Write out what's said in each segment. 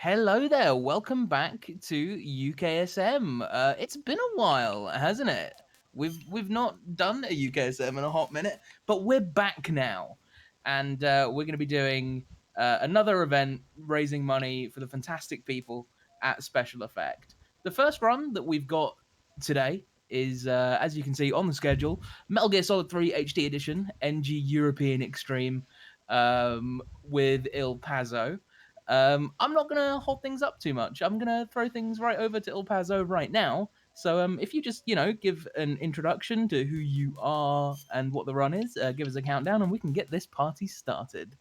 Hello there, welcome back to UKSM. It's been a while, hasn't it? We've not done a UKSM in a hot minute, but we're back now, and we're going to be doing another event raising money for the fantastic people at Special Effect. The first run that we've got today is, as you can see on the schedule, Metal Gear Solid 3 HD Edition, NG European Extreme, with Il Pazzo. I'm not gonna hold things up too much. I'm gonna throw things right over to Il Pazzo right now. So, if you just give an introduction to who you are and what the run is, give us a countdown, and we can get this party started.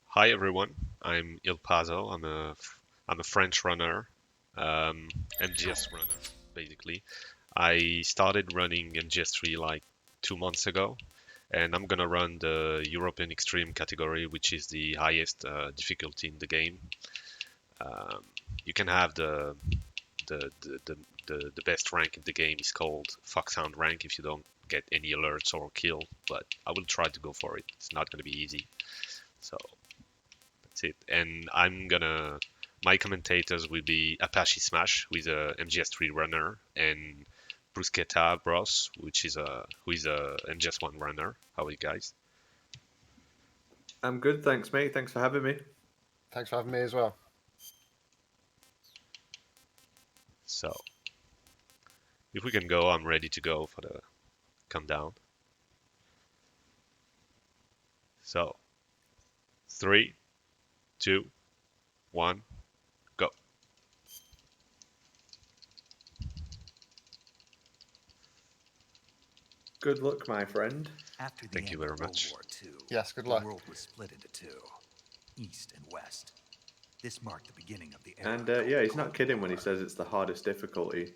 Hi everyone, I'm Il Pazzo. I'm a French runner, MGS runner basically. I started running MGS3 like 2 months ago, and I'm gonna run the European Extreme category, which is the highest difficulty in the game. Um, you can have the best rank in the game is called Foxhound rank if you don't get any alerts or kill, but I will try to go for it. It's not gonna be easy, so. That's it. And my commentators will be Apache Smash, who is a MGS3 runner, and Bruschetta Bros, who is a MGS1 runner. How are you guys? I'm good, thanks, mate. Thanks for having me. Thanks for having me as well. So, if we can go, I'm ready to go for the countdown. So, 3, 2, 1, go. Good luck, my friend. After the Thank end you very of much. World War II, Yes, good the luck. world was split into two, East and West. This marked the beginning of the era. And yeah, he's not kidding when he says it's the hardest difficulty.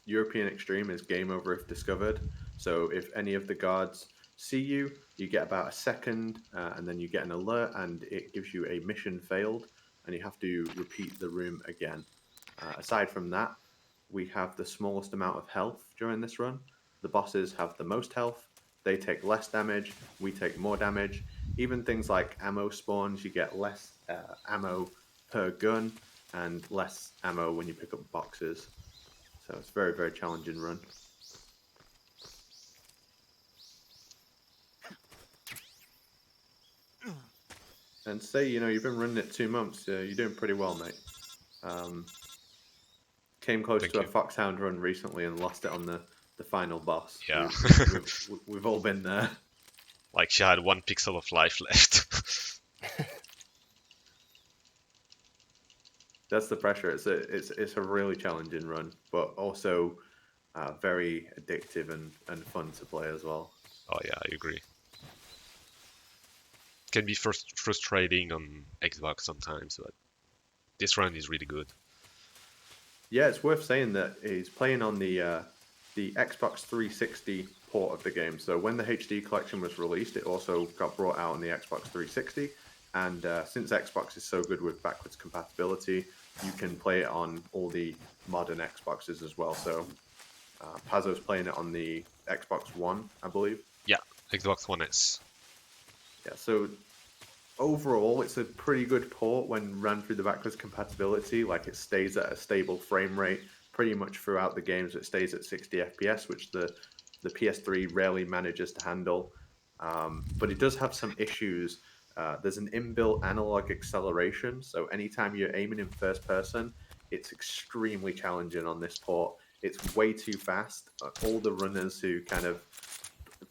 European Extreme is game over if discovered. So if any of the guards see you, you get about a second, and then you get an alert, and it gives you a mission failed, and you have to repeat the room again. Aside from that, we have the smallest amount of health during this run. The bosses have the most health. They take less damage. We take more damage. Even things like ammo spawns, you get less ammo per gun and less ammo when you pick up boxes. So it's a very, very challenging run. And say, you've been running it 2 months. You're doing pretty well, mate. Came close Thank to you. a Foxhound run recently and lost it on the final boss. Yeah. We've all been there. Like she had 1 pixel of life left. That's the pressure. It's a really challenging run, but also very addictive and fun to play as well. Oh yeah, I agree. Can be frustrating on Xbox sometimes, but this run is really good. Yeah, it's worth saying that he's playing on the Xbox 360 port of the game. So when the HD collection was released, it also got brought out on the Xbox 360. And since Xbox is so good with backwards compatibility, you can play it on all the modern Xboxes as well. So Pazzo's playing it on the Xbox One, I believe. Yeah, Xbox One S. Yeah, so overall, it's a pretty good port when ran through the backwards compatibility. Like, it stays at a stable frame rate pretty much throughout the games. It stays at 60 FPS, which the PS3 rarely manages to handle. But it does have some issues. There's an inbuilt analog acceleration, so anytime you're aiming in first person, it's extremely challenging on this port. It's way too fast. All the runners who kind of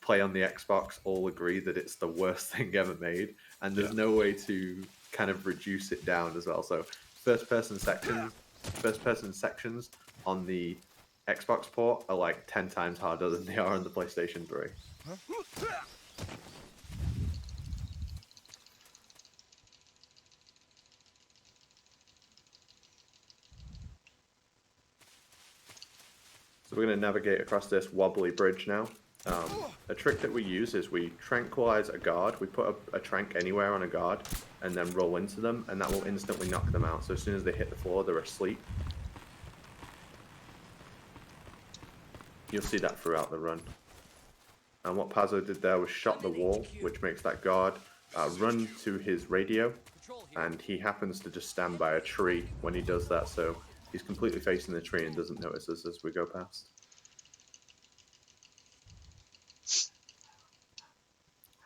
play on the Xbox all agree that it's the worst thing ever made, and there's no way to kind of reduce it down as well. So first person sections on the Xbox port are like 10 times harder than they are on the PlayStation 3. So we're going to navigate across this wobbly bridge now. A trick that we use is we tranquilize a guard. We put a trank anywhere on a guard and then roll into them, and that will instantly knock them out. So as soon as they hit the floor, they're asleep. You'll see that throughout the run. And what Pazzo did there was shot the wall, which makes that guard run to his radio, and he happens to just stand by a tree when he does that, so he's completely facing the tree and doesn't notice us as we go past.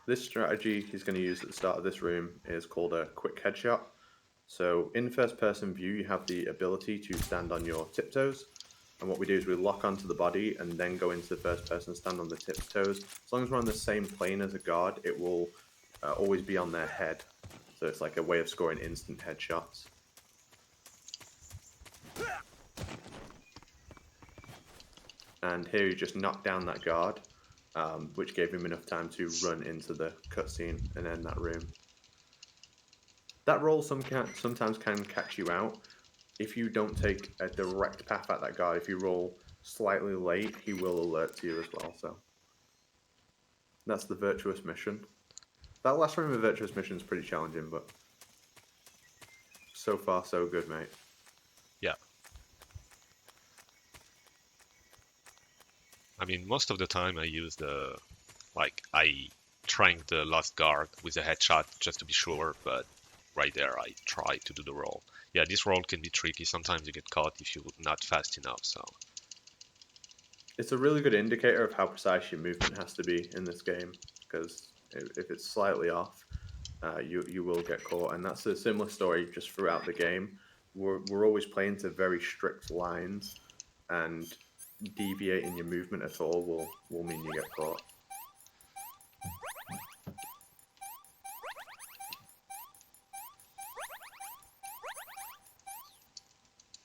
This strategy he's going to use at the start of this room is called a quick headshot. So in first person view, you have the ability to stand on your tiptoes. And what we do is we lock onto the body and then go into the first person, stand on the tiptoes. As long as we're on the same plane as a guard, it will always be on their head. So it's like a way of scoring instant headshots. And here you just knock down that guard, which gave him enough time to run into the cutscene and end that room. That roll sometimes can catch you out. If you don't take a direct path at that guard, if you roll slightly late, he will alert to you as well. So that's the Virtuous Mission. That last room of Virtuous Mission is pretty challenging, but so far so good, mate. Yeah. I mean, most of the time I use I trank the last guard with a headshot just to be sure, but right there I try to do the roll. Yeah, this roll can be tricky. Sometimes you get caught if you're not fast enough, so. It's a really good indicator of how precise your movement has to be in this game, because if it's slightly off, you will get caught. And that's a similar story just throughout the game. We're always playing to very strict lines, and deviating your movement at all will mean you get caught.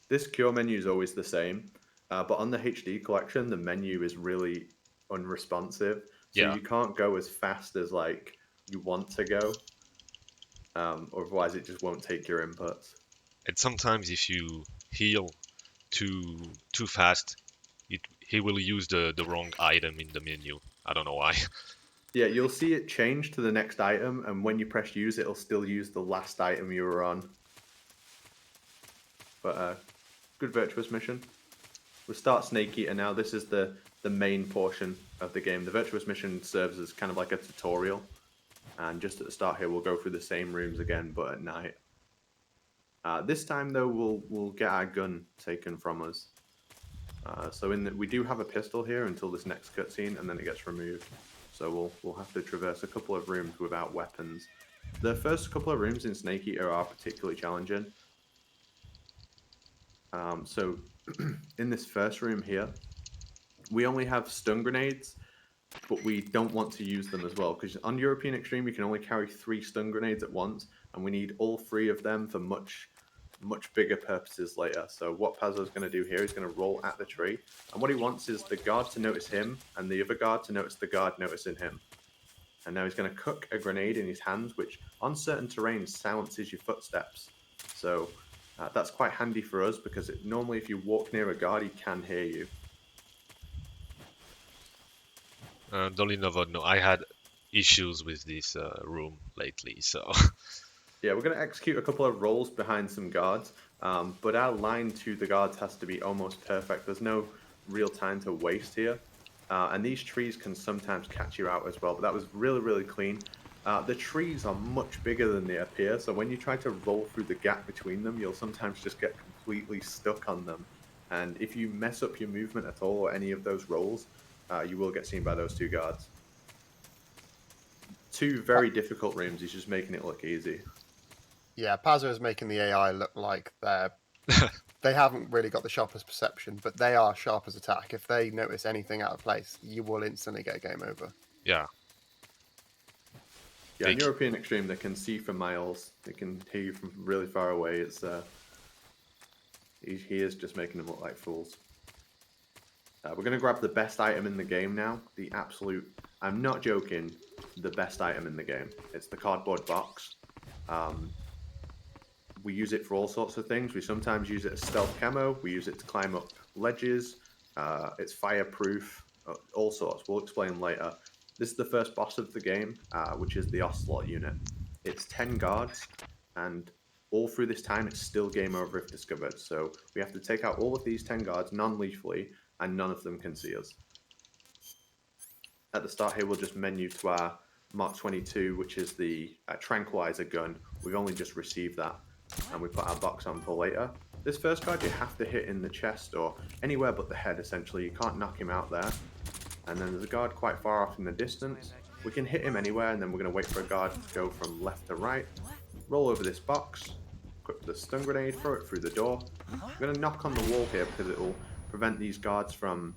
This cure menu is always the same, but on the HD collection, the menu is really unresponsive. So Yeah. you can't go as fast as like you want to go, otherwise it just won't take your inputs. And sometimes if you heal too fast, he will use the wrong item in the menu. I don't know why. Yeah, you'll see it change to the next item, and when you press use, it'll still use the last item you were on. But good Virtuous Mission. We'll start Snake Eater now. This is the main portion of the game. The Virtuous Mission serves as kind of like a tutorial. And just at the start here, we'll go through the same rooms again, but at night. This time, though, we'll get our gun taken from us. So we do have a pistol here until this next cutscene, and then it gets removed. So we'll have to traverse a couple of rooms without weapons. The first couple of rooms in Snake Eater are particularly challenging. So in this first room here, we only have stun grenades, but we don't want to use them as well, because on European Extreme we can only carry 3 stun grenades at once, and we need all 3 of them for much bigger purposes later. So what Pazzo's going to do here is going to roll at the tree, and what he wants is the guard to notice him, and the other guard to notice the guard noticing him. And now he's going to cook a grenade in his hands, which on certain terrains silences your footsteps. So that's quite handy for us, because normally if you walk near a guard, he can hear you. Dolinova, no, I had issues with this room lately, so. Yeah, we're going to execute a couple of rolls behind some guards, but our line to the guards has to be almost perfect. There's no real time to waste here. And these trees can sometimes catch you out as well, but that was really, really clean. The trees are much bigger than they appear, so when you try to roll through the gap between them, you'll sometimes just get completely stuck on them. And if you mess up your movement at all or any of those rolls, you will get seen by those 2 guards. 2 very difficult rooms, he's just making it look easy. Yeah, Pazzo is making the AI look like they haven't really got the sharpest perception, but they are sharp as attack. If they notice anything out of place, you will instantly get a game over. Yeah. Yeah, in European Extreme, they can see for miles. They can hear you from really far away. It's he is just making them look like fools. We're going to grab the best item in the game now. The absolute, I'm not joking, the best item in the game. It's the cardboard box. We use it for all sorts of things. We sometimes use it as stealth camo. We use it to climb up ledges. It's fireproof, all sorts. We'll explain later. This is the first boss of the game, which is the Ocelot unit. It's 10 guards, and all through this time, it's still game over if discovered. So we have to take out all of these 10 guards non-lethally, and none of them can see us. At the start here, we'll just menu to our Mark 22, which is the Tranquilizer Gun. We've only just received that, and we put our box on for later. This first guard you have to hit in the chest or anywhere but the head, essentially. You can't knock him out there. And then there's a guard quite far off in the distance. We can hit him anywhere, and then we're going to wait for a guard to go from left to right. Roll over this box, equip the stun grenade, throw it through the door. I'm going to knock on the wall here because it will prevent these guards from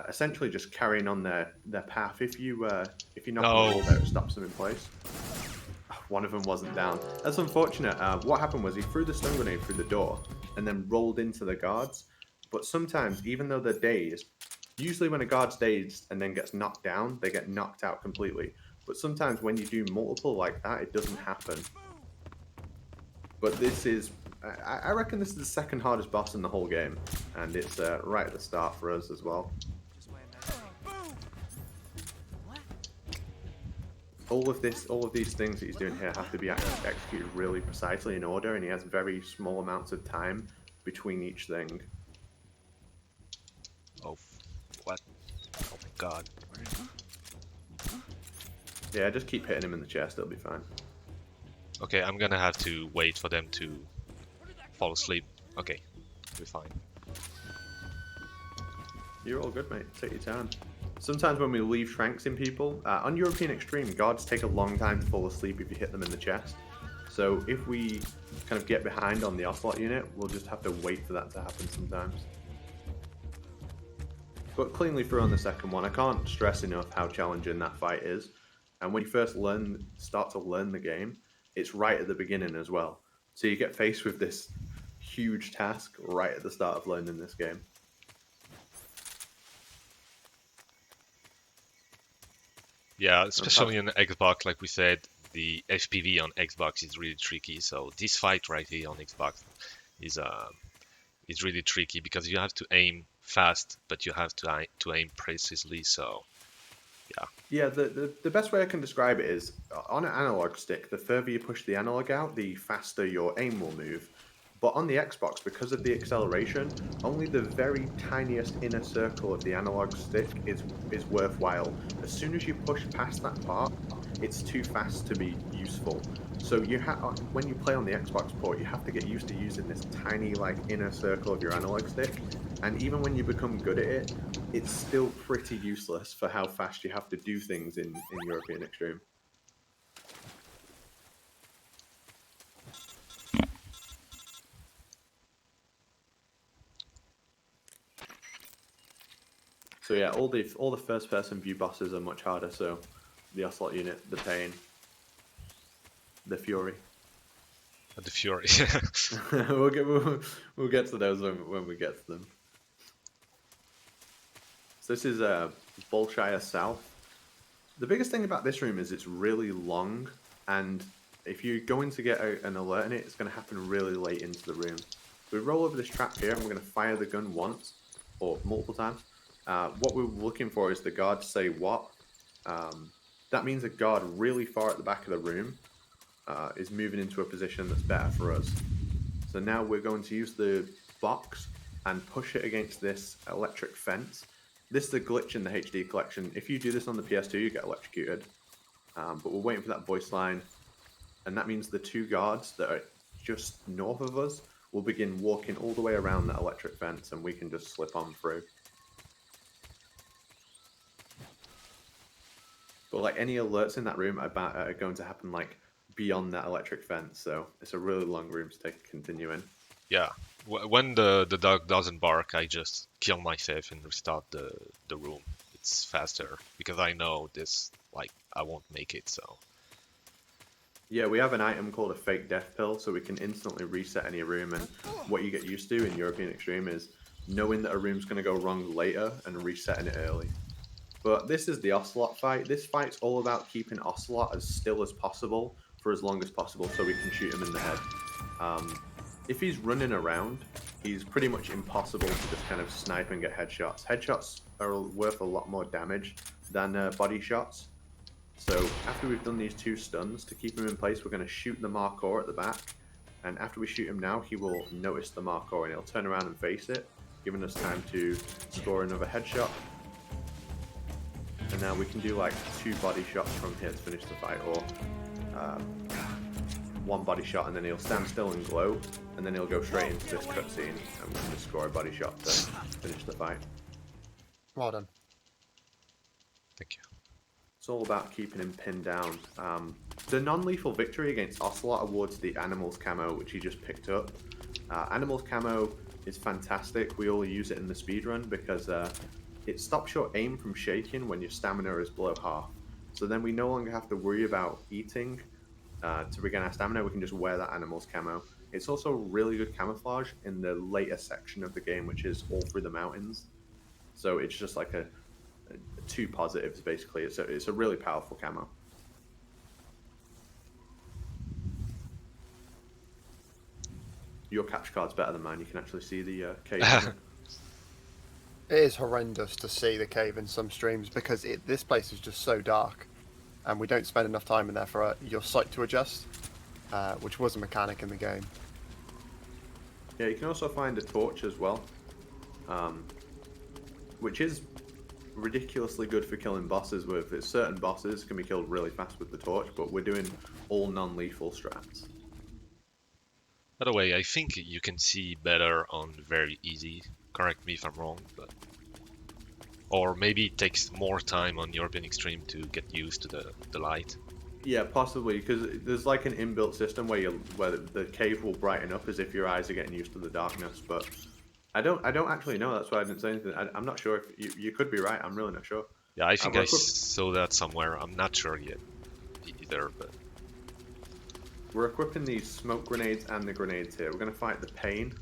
essentially just carrying on their path. If you knock on the wall there, it stops them in place. One of them wasn't down. That's unfortunate. What happened was he threw the stun grenade through the door and then rolled into the guards. But sometimes, even though they're dazed, usually when a guard's dazed and then gets knocked down, they get knocked out completely. But sometimes when you do multiple like that, it doesn't happen. But this is, I reckon this is the second hardest boss in the whole game. And it's right at the start for us as well. All of these things that he's doing here have to be executed really precisely in order, and he has very small amounts of time between each thing. Oh, what? Oh my god. Yeah, just keep hitting him in the chest, it'll be fine. Okay, I'm gonna have to wait for them to fall asleep. Okay, we'll be fine. You're all good, mate. Take your time. Sometimes when we leave tranks in people, on European Extreme, guards take a long time to fall asleep if you hit them in the chest. So if we kind of get behind on the Ocelot unit, we'll just have to wait for that to happen sometimes. But cleanly through on the second one, I can't stress enough how challenging that fight is. And when you first start to learn the game, it's right at the beginning as well. So you get faced with this huge task right at the start of learning this game. Yeah, especially on Xbox, like we said, the FPV on Xbox is really tricky. So this fight right here on Xbox is really tricky because you have to aim fast, but you have to aim precisely. So yeah. Yeah, the best way I can describe it is on an analog stick, the further you push the analog out, the faster your aim will move. But on the Xbox, because of the acceleration, only the very tiniest inner circle of the analog stick is worthwhile. As soon as you push past that part, it's too fast to be useful. So when you play on the Xbox port, you have to get used to using this tiny inner circle of your analog stick. And even when you become good at it, it's still pretty useless for how fast you have to do things in European Extreme. So yeah, all the first-person view bosses are much harder. So the Ocelot unit, the Pain, the Fury. The Fury. we'll get to those when we get to them. So this is Bolshire South. The biggest thing about this room is it's really long, and if you're going to get an alert in it, it's going to happen really late into the room. We roll over this trap here, and we're going to fire the gun once or multiple times. What we're looking for is the guard to say what. That means a guard really far at the back of the room is moving into a position that's better for us. So now we're going to use the box and push it against this electric fence. This is a glitch in the HD collection. If you do this on the PS2, you get electrocuted. But we're waiting for that voice line. And that means the two guards that are just north of us will begin walking all the way around that electric fence, and we can just slip on through. But any alerts in that room are going to happen beyond that electric fence, so it's a really long room to continue in. Yeah, when the dog doesn't bark, I just kill myself and restart the room. It's faster because I know this I won't make it. So yeah, we have an item called a fake death pill, so we can instantly reset any room. And what you get used to in European Extreme is knowing that a room's going to go wrong later and resetting it early. But this is the Ocelot fight. This fight's all about keeping Ocelot as still as possible for as long as possible so we can shoot him in the head. If he's running around, he's pretty much impossible to just kind of snipe and get headshots. Headshots are worth a lot more damage than body shots. So after we've done these two stuns, to keep him in place, we're going to shoot the Markor at the back. And after we shoot him now, he will notice the Markor and he'll turn around and face it, giving us time to score another headshot. And and now we can do like 2 body shots from here to finish the fight, or 1 body shot and then he'll stand still and glow, and then he'll go straight into this cutscene and we can just score a body shot to finish the fight. Well done. Thank you. It's all about keeping him pinned down. The non-lethal victory against Ocelot awards the Animals camo, which he just picked up. Animals camo is fantastic. We all use it in the speedrun because it stops your aim from shaking when your stamina is below half. So then we no longer have to worry about eating to regain our stamina. We can just wear that Animals camo. It's also really good camouflage in the later section of the game, which is all through the mountains. So it's just like a 2 positives, basically. It's a really powerful camo. Your capture card's better than mine. You can actually see the cave. It is horrendous to see the cave in some streams because this place is just so dark, and we don't spend enough time in there for your sight to adjust, which was a mechanic in the game. Yeah, you can also find a torch as well, which is ridiculously good for killing bosses with it. Certain bosses can be killed really fast with the torch, but we're doing all non-lethal strats. By the way, I think you can see better on very easy. Correct me if I'm wrong, but or maybe it takes more time on European Extreme to get used to the light. Yeah, possibly, because there's like an inbuilt system where the cave will brighten up as if your eyes are getting used to the darkness. But I don't actually know. That's why I didn't say anything. I'm not sure if you could be right. I'm really not sure. Yeah, I think I saw that somewhere. I'm not sure yet either, but we're equipping these smoke grenades and the grenades here. We're going to fight the Pain.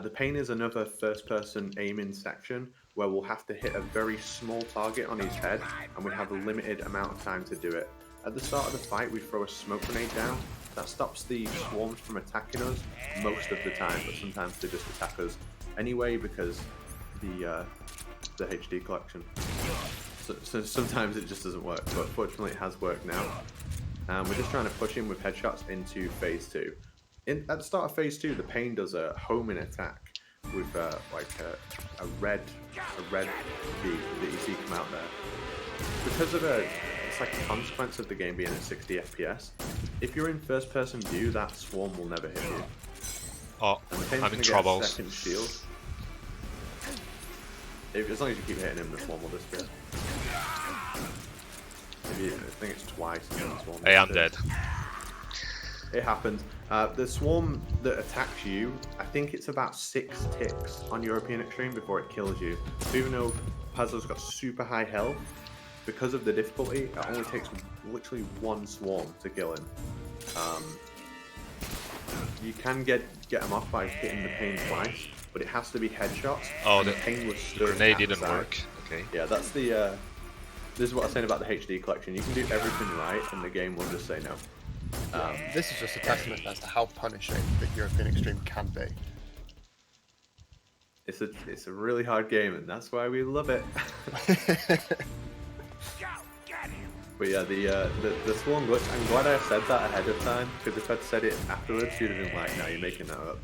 The Pain is another first-person aiming section where we'll have to hit a very small target on his head, and we have a limited amount of time to do it. At the start of the fight, we throw a smoke grenade down. That stops the swarms from attacking us most of the time, but sometimes they just attack us anyway because the HD collection. So sometimes it just doesn't work, but fortunately it has worked now. We're just trying to push him with headshots into phase 2. At the start of phase 2, the Pain does a homing attack with like a red bead that you see come out there. Because of it's like a consequence of the game being at 60 FPS. If you're in first-person view, that swarm will never hit you. oh, I'm in trouble. Second shield. As long as you keep hitting him, the swarm will disappear. I think it's twice. Hey, I'm dead. It happens. The swarm that attacks you, I think it's about 6 ticks on European Extreme before it kills you. So even though Pazzo's got super high health, because of the difficulty, it only takes literally 1 swarm to kill him. You can get him off by hitting the Pain twice, but it has to be headshots. Oh, the Pain was grenade didn't work. Okay. Yeah, that's the. This is what I was saying about the HD collection. You can do everything right, and the game will just say no. This is just a testament as to how punishing that European Extreme can be. It's a really hard game, and that's why we love it. But yeah, the swarm glitch, I'm glad I said that ahead of time, because if I'd said it afterwards, you'd have been like, no, you're making that up.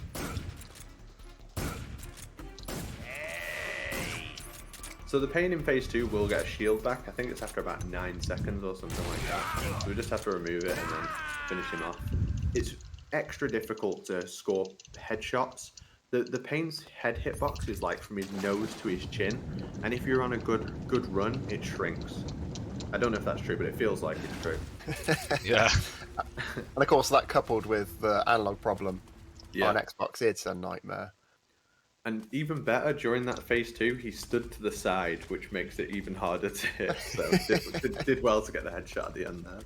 So the Pain in phase 2 will get a shield back. I think it's after about 9 seconds or something like that. So we just have to remove it and then finish him off. It's extra difficult to score headshots. The Pain's head hitbox is like from his nose to his chin, and if you're on a good run, it shrinks. I don't know if that's true, but it feels like it's true. Yeah. And of course, that coupled with the analog problem Yeah. on Xbox, it's a nightmare. And even better, during that phase 2, he stood to the side, which makes it even harder to hit. So did well to get the headshot at the end there.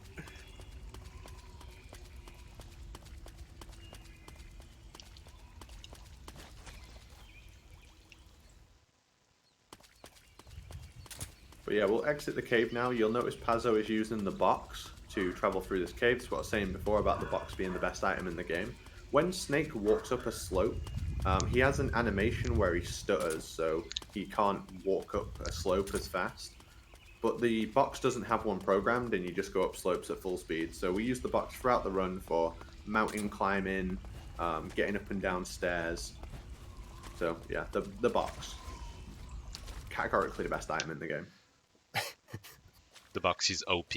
But yeah, we'll exit the cave now. You'll notice Pazzo is using the box to travel through this cave. That's what I was saying before about the box being the best item in the game. When Snake walks up a slope, he has an animation where he stutters, so he can't walk up a slope as fast. But the box doesn't have one programmed, and you just go up slopes at full speed. So we use the box throughout the run for mountain climbing, getting up and down stairs. So yeah, the box. Categorically the best item in the game. The box is OP.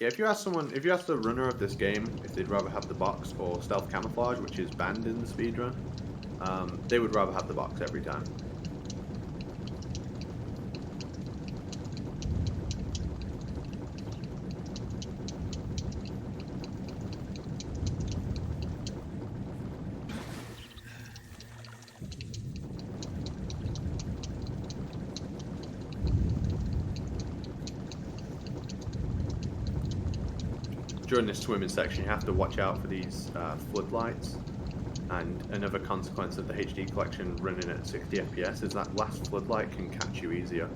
Yeah, if you ask the runner of this game if they'd rather have the box or stealth camouflage, which is banned in the speedrun, they would rather have the box every time. During this swimming section, you have to watch out for these floodlights. And another consequence of the HD collection running at 60 FPS is that last floodlight can catch you easier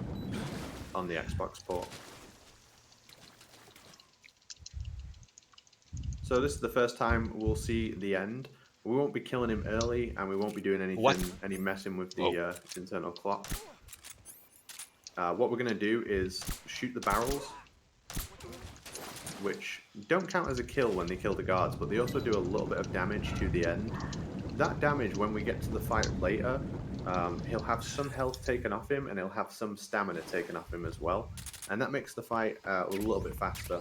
on the Xbox port. So this is the first time we'll see the end. We won't be killing him early, and we won't be doing any messing with the internal clock. What we're going to do is shoot the barrels, which don't count as a kill when they kill the guards, but they also do a little bit of damage to the end. That damage, when we get to the fight later, he'll have some health taken off him, and he'll have some stamina taken off him as well. And that makes the fight a little bit faster.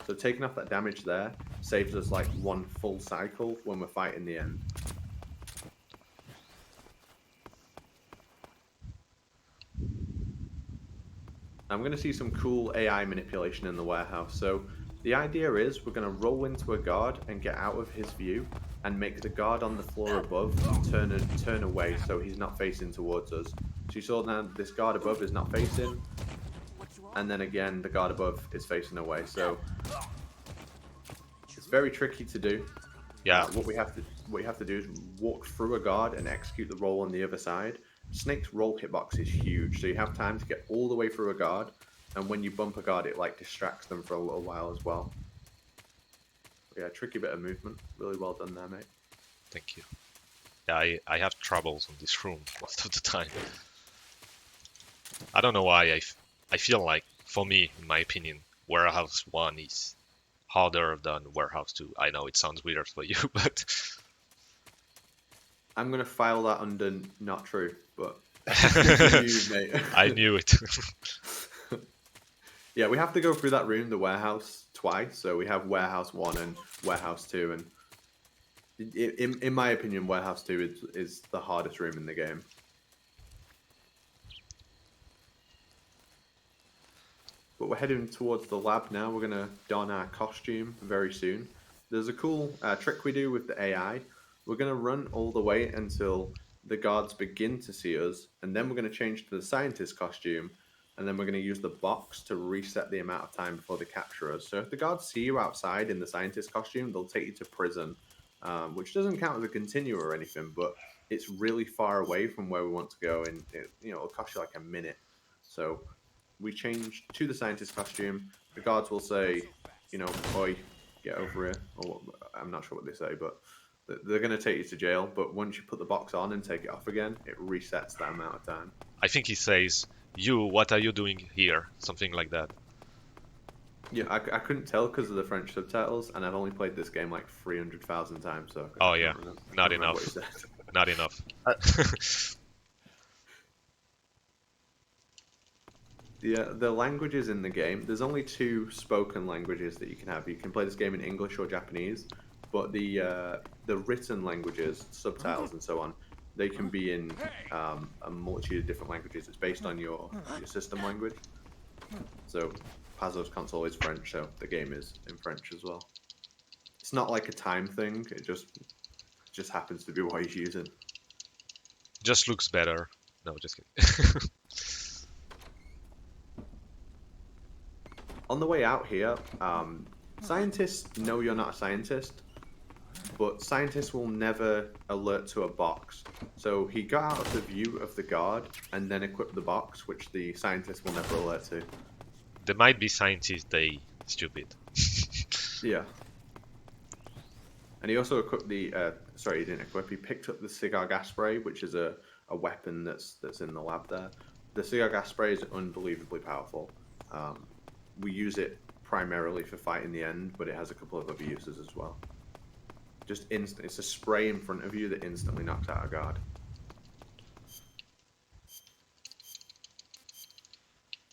So taking off that damage there saves us like one full cycle when we're fighting the end. I'm going to see some cool AI manipulation in the warehouse. So the idea is we're going to roll into a guard and get out of his view and make the guard on the floor above turn away so he's not facing towards us. So you saw now this guard above is not facing, and then again the guard above is facing away. So it's very tricky to do. Yeah. What we have to do is walk through a guard and execute the roll on the other side. Snake's roll hitbox is huge, so you have time to get all the way through a guard, and when you bump a guard, it like distracts them for a little while as well. Yeah, tricky bit of movement. Really well done there, mate. Thank you. Yeah, I have troubles in this room most of the time. I don't know why. I feel like, for me, in my opinion, Warehouse 1 is harder than Warehouse 2. I know it sounds weird for you, but... I'm going to file that under not true, but... I knew it. Yeah, we have to go through that room, the warehouse, twice. So we have Warehouse 1 and Warehouse 2. And in my opinion, Warehouse 2 is the hardest room in the game. But we're heading towards the lab now. We're going to don our costume very soon. There's a cool trick we do with the AI. We're going to run all the way until the guards begin to see us, and then we're going to change to the scientist costume, and then we're going to use the box to reset the amount of time before they capture us. So if the guards see you outside in the scientist costume, they'll take you to prison, which doesn't count as a continue or anything, but it's really far away from where we want to go, and it'll cost you like a minute. So we change to the scientist costume. The guards will say, "Oi, get over here," or I'm not sure what they say, but they're going to take you to jail. But once you put the box on and take it off again, it resets that amount of time. I think he says, "You, what are you doing here?" Something like that. Yeah, I couldn't tell because of the French subtitles, and I've only played this game like 300,000 times. So oh yeah, not enough. Not enough. The languages in the game, there's only 2 spoken languages that you can have. You can play this game in English or Japanese, but the written languages, subtitles and so on, they can be in a multitude of different languages. It's based on your system language. So Pazzo's console is French, so the game is in French as well. It's not like a time thing. It just happens to be what he's using. Just looks better. No, just kidding. On the way out here, scientists know you're not a scientist, but scientists will never alert to a box. So he got out of the view of the guard and then equipped the box, which the scientist will never alert to. There might be scientists, they stupid. Yeah. And he also equipped the, sorry, he didn't equip, he picked up the cigar gas spray, which is a weapon that's in the lab there. The cigar gas spray is unbelievably powerful. We use it primarily for fighting the end, but it has a couple of other uses as well. Just it's a spray in front of you that instantly knocks out a guard.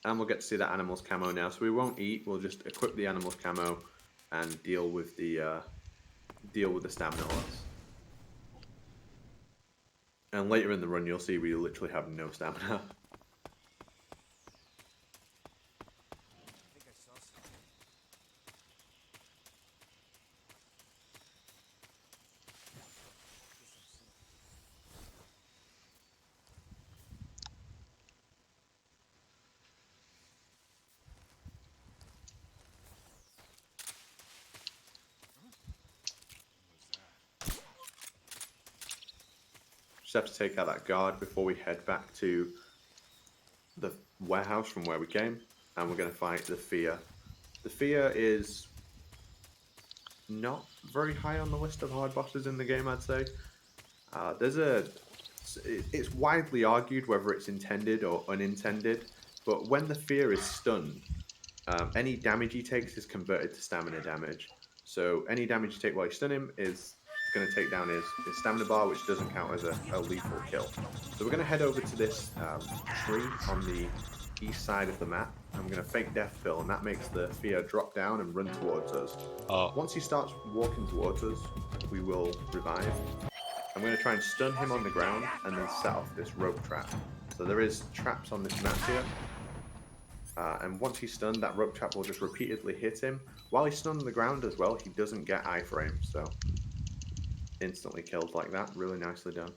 And we'll get to see that animal's camo now. So we won't eat. We'll just equip the animal's camo and deal with the stamina loss. And later in the run, you'll see we literally have no stamina. Just have to take out that guard before we head back to the warehouse from where we came, and we're going to fight the Fear. The Fear is not very high on the list of hard bosses in the game, I'd say. It's widely argued whether it's intended or unintended, but when the Fear is stunned, any damage he takes is converted to stamina damage. So any damage you take while you stun him is going to take down his stamina bar, which doesn't count as a lethal kill. So we're going to head over to this tree on the east side of the map. I'm going to fake death pill, and that makes the Fear drop down and run towards us. Once he starts walking towards us, we will revive. I'm going to try and stun him on the ground and then set off this rope trap. So there is traps on this map here. And once he's stunned, that rope trap will just repeatedly hit him. While he's stunned on the ground as well, he doesn't get iframe, so instantly killed like that. Really nicely done.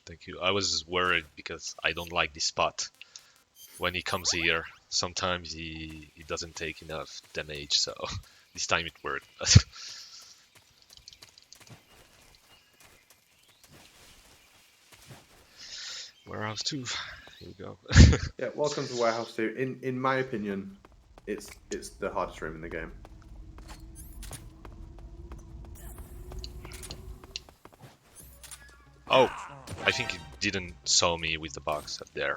Thank you. I was worried because I don't like this spot. When he comes here, sometimes he doesn't take enough damage, so this time it worked. Warehouse 2. Here we go. Yeah, welcome to Warehouse 2. In my opinion, it's the hardest room in the game. Oh, I think he didn't saw me with the box up there.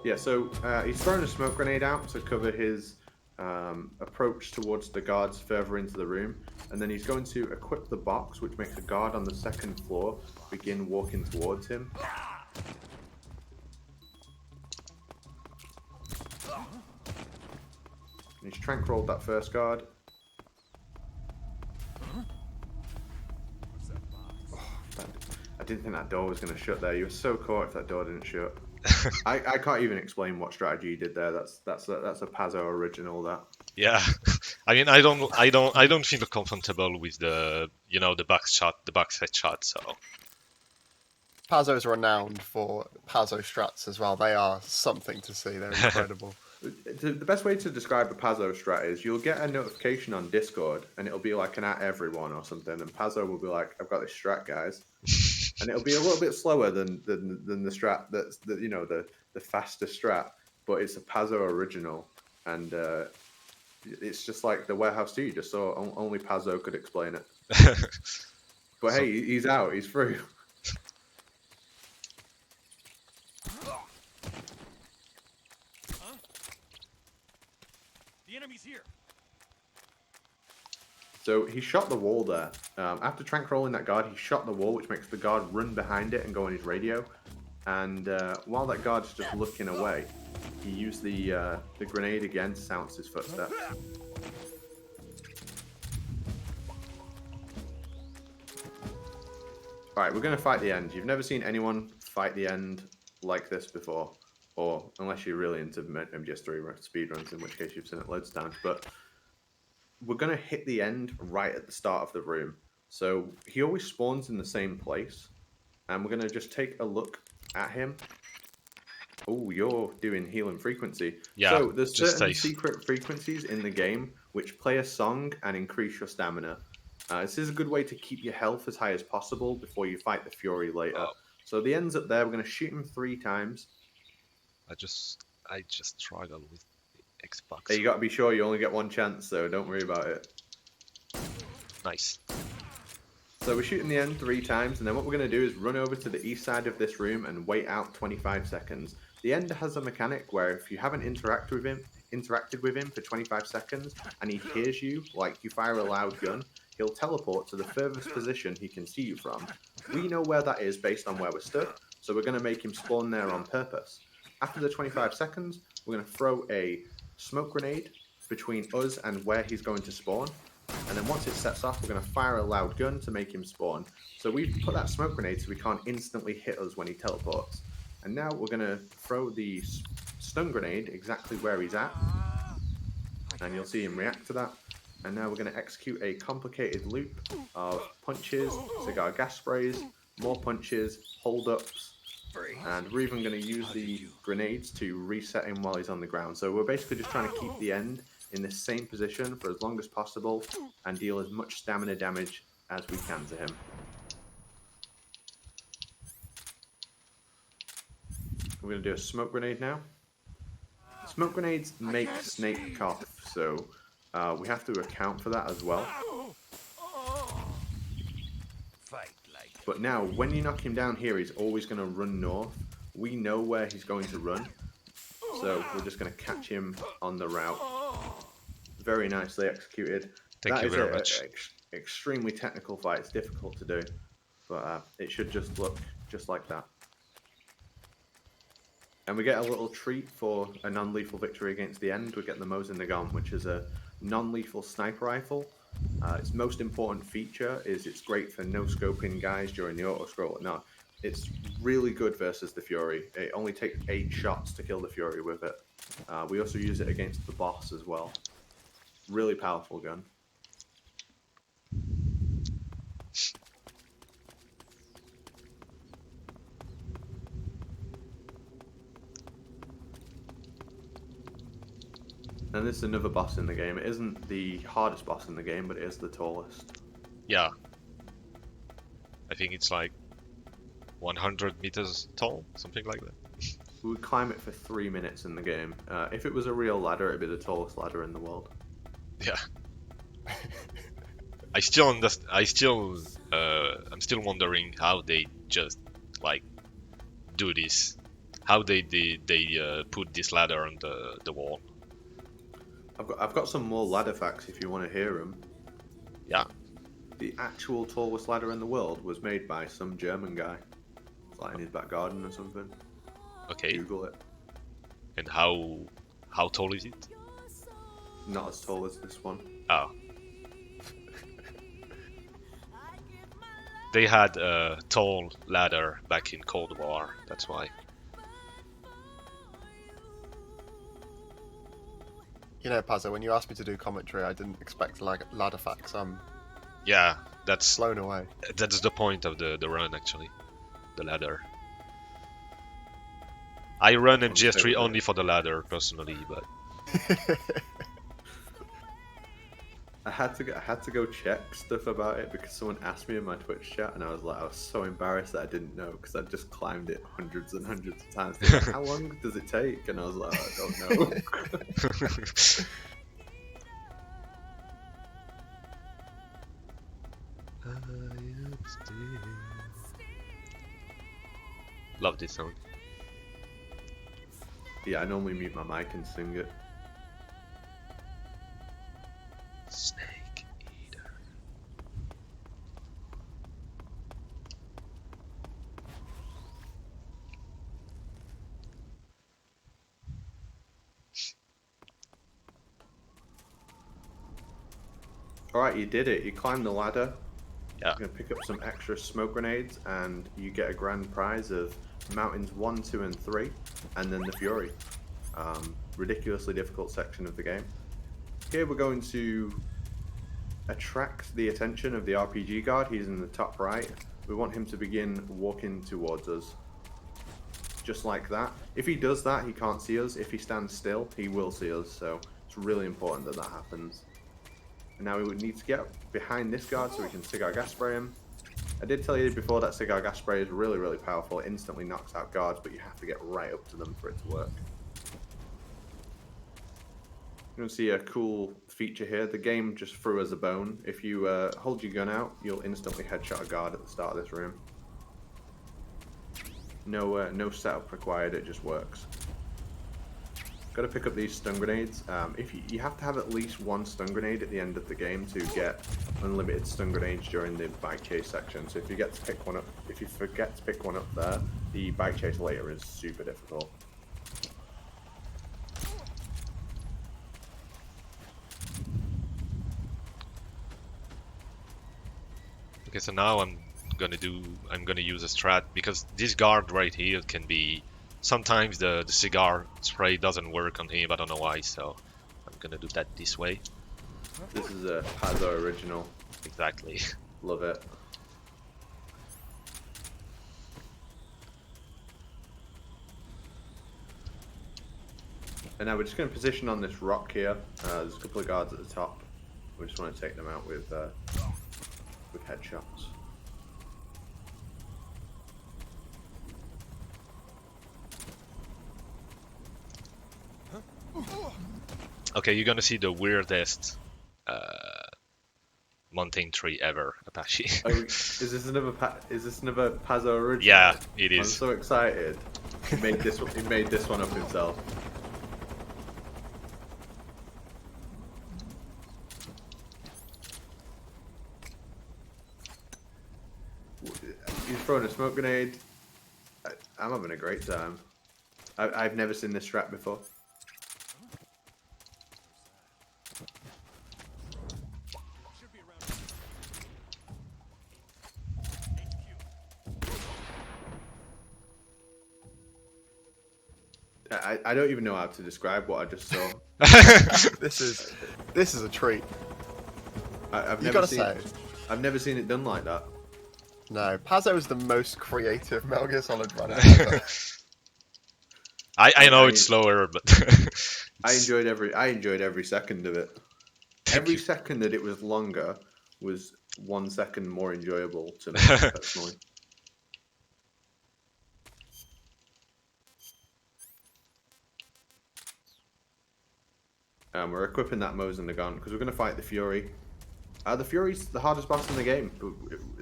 Yeah, so he's thrown a smoke grenade out to cover his approach towards the guards further into the room, and then he's going to equip the box, which makes a guard on the second floor begin walking towards him. And he's trank rolled that first guard. I didn't think that door was going to shut there. You were so caught if that door didn't shut. I can't even explain what strategy you did there. That's a Pazzo original. That. Yeah, I mean, I don't feel comfortable with the the back shot, the backside shot. So Pazzo's renowned for Pazzo strats as well. They are something to see. They're incredible. The best way to describe a Pazzo strat is you'll get a notification on Discord and it'll be like an at everyone or something, and Pazzo will be like, "I've got this strat, guys," and it'll be a little bit slower than the strat that's the faster strat, but it's a Pazzo original, and it's just like the Warehouse 2. You just saw only Pazzo could explain it. But hey, he's out. He's free. The enemy's here. So he shot the wall there. After trank rolling that guard, he shot the wall, which makes the guard run behind it and go on his radio. And while that guard's just looking away, he used the grenade again to silence his footsteps. Alright, we're going to fight the end. You've never seen anyone fight the end like this before. Or, unless you're really into MGS3 speedruns, in which case you've seen it loads of times. But we're going to hit the end right at the start of the room. So he always spawns in the same place. And we're going to just take a look at him. Oh, you're doing healing frequency. Yeah, so there's certain safe. secret frequencies in the game which play a song and increase your stamina. This is a good way to keep your health as high as possible before you fight the Fury later. Oh. So the end's up there. We're going to shoot him 3 times. I just struggle with the Xbox. Hey, you got to be sure you only get 1 chance, so don't worry about it. Nice. So we're shooting the end 3 times, and then what we're going to do is run over to the east side of this room and wait out 25 seconds. The end has a mechanic where if you haven't interacted with him for 25 seconds and he hears you, like you fire a loud gun, he'll teleport to the furthest position he can see you from. We know where that is based on where we're stood, so we're going to make him spawn there on purpose. After the 25 seconds, we're going to throw a smoke grenade between us and where he's going to spawn. And then once it sets off, we're going to fire a loud gun to make him spawn. So we've put that smoke grenade so he can't instantly hit us when he teleports. And now we're going to throw the stun grenade exactly where he's at. And you'll see him react to that. And now we're going to execute a complicated loop of punches, cigar gas sprays, more punches, hold-ups, and we're even going to use the grenades to reset him while he's on the ground. So we're basically just trying to keep the end in the same position for as long as possible and deal as much stamina damage as we can to him. We're going to do a smoke grenade now. Smoke grenades make Snake cough, so we have to account for that as well. But now, when you knock him down here, he's always going to run north. We know where he's going to run, so we're just going to catch him on the route. Very nicely executed. Thank you very much. That is an extremely technical fight. It's difficult to do, but it should just look just like that. And we get a little treat for a non-lethal victory against the end. We get the Mosin Nagant, which is a non-lethal sniper rifle. Its most important feature is it's great for no-scoping guys during the auto-scroll. Now, it's really good versus the Fury. It only takes 8 shots to kill the Fury with it. We also use it against the boss as well. Really powerful gun. And this is another boss in the game. It isn't the hardest boss in the game, but it is the tallest. Yeah. I think it's like 100 meters tall, something like that. We would climb it for 3 minutes in the game. If it was a real ladder, it'd be the tallest ladder in the world. Yeah. I'm still wondering how they just like do this. How they put this ladder on the wall. I've got some more ladder facts if you want to hear them. Yeah. The actual tallest ladder in the world was made by some German guy. It's like in his back garden or something. Okay. Google it. And how tall is it? Not as tall as this one. Oh. They had a tall ladder back in Cold War, that's why. You know, Pazzo, when you asked me to do commentary, I didn't expect ladder facts. I'm Yeah, that's blown away. That's the point of the run, actually. The ladder. I run MGS3 only for the ladder, personally, but... I had to go check stuff about it because someone asked me in my Twitch chat, and I was so embarrassed that I didn't know because I just climbed it hundreds and hundreds of times. Like, how long does it take? And I was like, I don't know. Love this song. Yeah, I normally mute my mic and sing it. Snake Eater. Alright, you did it. You climbed the ladder. Yeah. You're going to pick up some extra smoke grenades, and you get a grand prize of Mountains 1, 2, and 3, and then the Fury. Ridiculously difficult section of the game. Here we're going to attract the attention of the RPG guard. He's in the top right. We want him to begin walking towards us. Just like that. If he does that, he can't see us. If he stands still, he will see us. So it's really important that that happens. And now we would need to get behind this guard so we can cigar gas spray him. I did tell you before that cigar gas spray is really, really powerful. It instantly knocks out guards, but you have to get right up to them for it to work. You're going to see a cool feature here. The game just threw us a bone. If you hold your gun out, you'll instantly headshot a guard at the start of this room. No setup required, it just works. Got to pick up these stun grenades. If you have to have at least one stun grenade at the end of the game to get unlimited stun grenades during the bike chase section. So if you get to pick one up, if you forget to pick one up there, the bike chase later is super difficult. Okay, so now I'm gonna use a strat because this guard right here can be. Sometimes the cigar spray doesn't work on him. I don't know why, so I'm gonna do that this way. This is a Pazzo original. Exactly. Love it. And now we're just going to position on this rock here. There's a couple of guards at the top. We just want to take them out with headshots. Okay, you're gonna see the weirdest mountain tree ever, Apache. Oh, is this another Pazzo original? Yeah, it I'm is. so excited. He made this one up himself. He's throwing a smoke grenade. I'm having a great time. I've never seen this strat before. I don't even know how to describe what I just saw. This is a treat. I've You never gotta seen. say. I've never seen it done like that. No, Pazzo is the most creative Metal Gear Solid runner ever. I know it's slower, but I enjoyed every second of it. Every second that it was longer was 1 second more enjoyable to me personally. We're equipping that Mosin gun because we're going to fight the Fury. The Fury's the hardest boss in the game.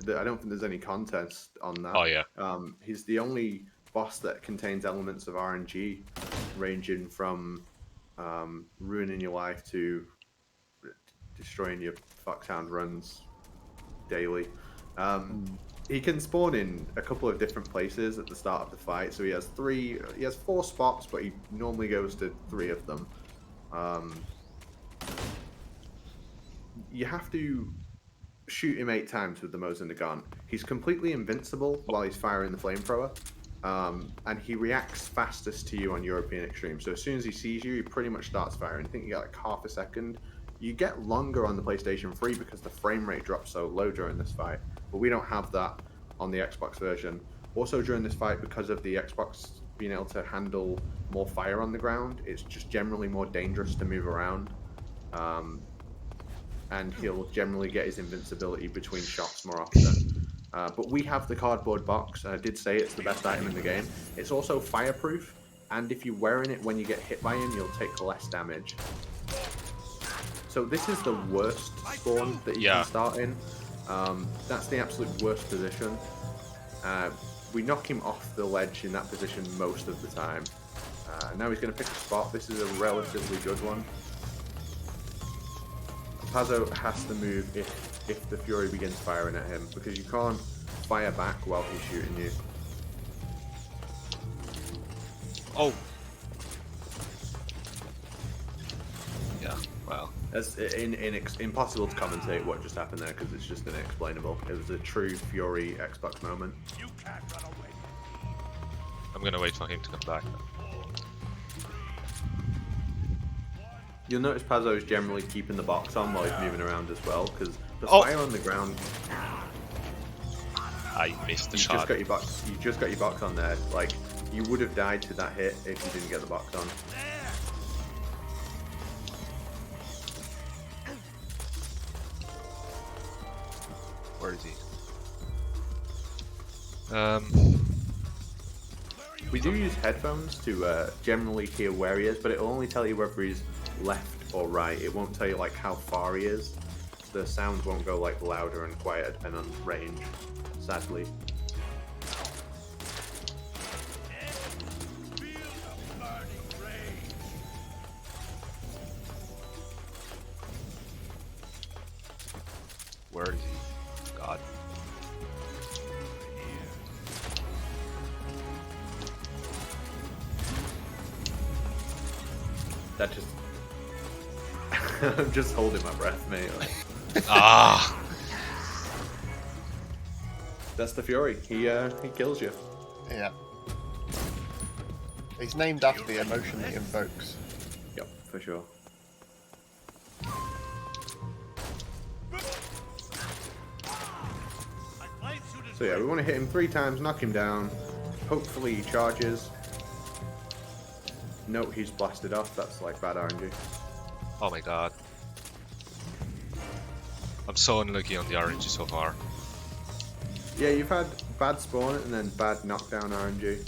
I don't think there's any contest on that. Oh yeah. He's the only boss that contains elements of RNG, ranging from ruining your life to destroying your Foxhound runs daily. He can spawn in a couple of different places at the start of the fight. So he has 4 spots, but he normally goes to 3 of them. You have to shoot him 8 times with the Mosin gun. He's completely invincible while he's firing the flamethrower, and he reacts fastest to you on European Extreme. So as soon as he sees you, he pretty much starts firing. I think you get like half a second. You get longer on the PlayStation 3 because the frame rate drops so low during this fight, but we don't have that on the Xbox version. Also during this fight, because of the Xbox being able to handle more fire on the ground, it's just generally more dangerous to move around. And he'll generally get his invincibility between shots more often. But we have the cardboard box, and I did say it's the best item in the game. It's also fireproof, and if you're wearing it when you get hit by him, you'll take less damage. So this is the worst spawn that you can start in. That's the absolute worst position. We knock him off the ledge in that position most of the time. Now he's going to pick a spot. This is a relatively good one. Pazzo has to move if the Fury begins firing at him, because you can't fire back while he's shooting you. Oh. Yeah. Well. It's impossible to commentate what just happened there because it's just inexplainable. It was a true Fury Xbox moment. You can't run away. I'm gonna wait for him to come back. You'll notice Pazzo is generally keeping the box on while he's moving around as well, because the fire on the ground. I missed the You shot. just got your box. You just got your box on there. Like you would have died to that hit if you didn't get the box on. Where is he? We do use headphones to generally hear where he is, but it'll only tell you whether he's left or right. It won't tell you like how far he is. The sound won't go like louder and quieter depending on range, sadly. Where is he? God. That just... I'm just holding my breath, mate. Like, Ah! That's the Fury. He kills you. Yeah. He's named after the emotion he invokes. Yep, for sure. So yeah, we want to hit him 3 times, knock him down. Hopefully he charges. Note he's blasted off. That's like bad RNG. Oh my god. I'm so unlucky on the RNG so far. Yeah, you've had bad spawn and then bad knockdown RNG.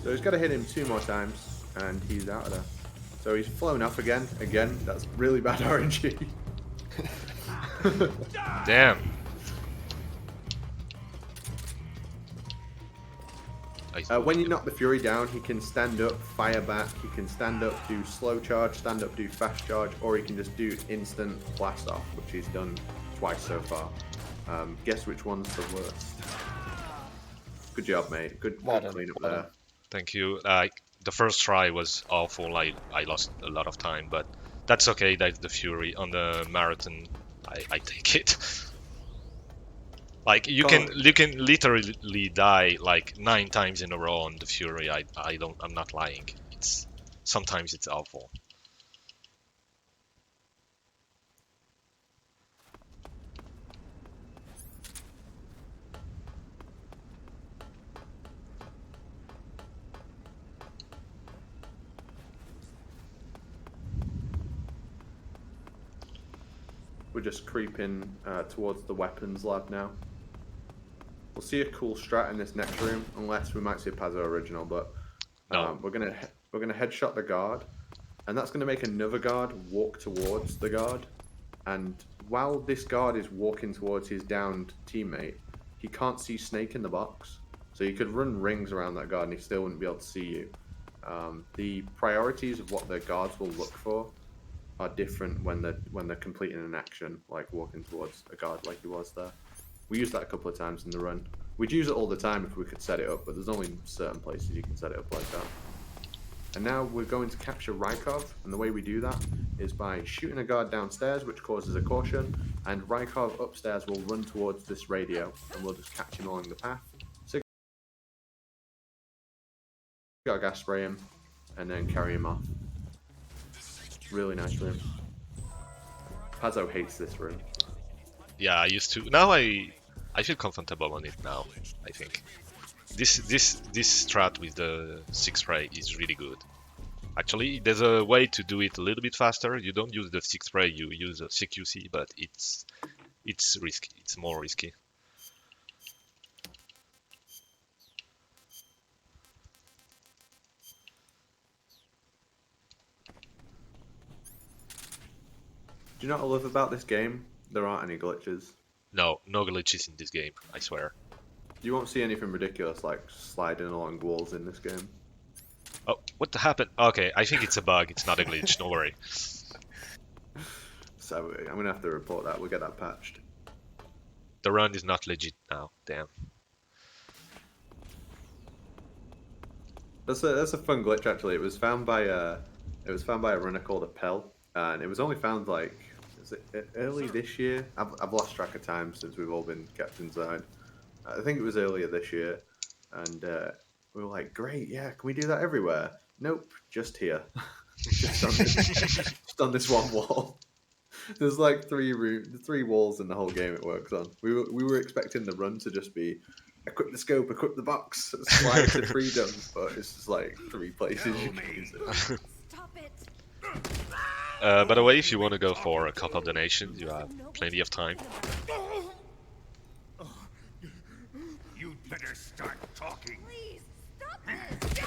So he's got to hit him 2 more times, and he's out of there. So he's flown off again. Again, that's really bad RNG. Damn. When you knock the Fury down, he can stand up, fire back. He can stand up, do slow charge, stand up, do fast charge, or he can just do instant blast off, which he's done twice so far. Guess which one's the worst? Good job, mate. Good cleanup there. Thank you. The first try was awful. I lost a lot of time, but that's okay. That's the Fury. On the marathon, I take it. Like you can literally die like 9 times in a row on the Fury. I'm not lying. Sometimes it's awful. We're just creeping towards the weapons lab now. We'll see a cool strat in this next room, unless we might see a Pazzo original, but No. we're gonna headshot the guard, and that's gonna make another guard walk towards the guard. And while this guard is walking towards his downed teammate, he can't see Snake in the box, so you could run rings around that guard and he still wouldn't be able to see you. The priorities of what the guards will look for are different when they're completing an action, like walking towards a guard like he was there. We used that a couple of times in the run. We'd use it all the time if we could set it up, but there's only certain places you can set it up like that. And now we're going to capture Rykov, and the way we do that is by shooting a guard downstairs, which causes a caution, and Rykov upstairs will run towards this radio, and we'll just catch him along the path. So got gas spray him, and then carry him off. Really nice room. Pazzo hates this room. Yeah, I used to. Now I feel comfortable on it now. I think this strat with the 6 ray is really good. Actually, there's a way to do it a little bit faster. You don't use the 6 ray, you use a CQC, but it's risky. It's more risky. Do you know what I love about this game? There aren't any glitches. No glitches in this game. I swear. You won't see anything ridiculous like sliding along walls in this game. Oh, what happened? Okay, I think it's a bug. It's not a glitch. Don't worry. So I'm gonna have to report that. We'll get that patched. The run is not legit now. Damn. That's a fun glitch actually. It was found by a runner called Appel, and it was only found like early this year. I've lost track of time since we've all been kept inside. I think it was earlier this year, and we were like, great, yeah, can we do that everywhere? Nope, just here. just on this one wall. There's like 3 walls in the whole game it works on. We were expecting the run to just be equip the scope, equip the box, slide to freedom, but it's just like 3 places you can use it. By the way, if you want to go for a couple of donations, you have plenty of time. You'd better start talking. Please, stop this!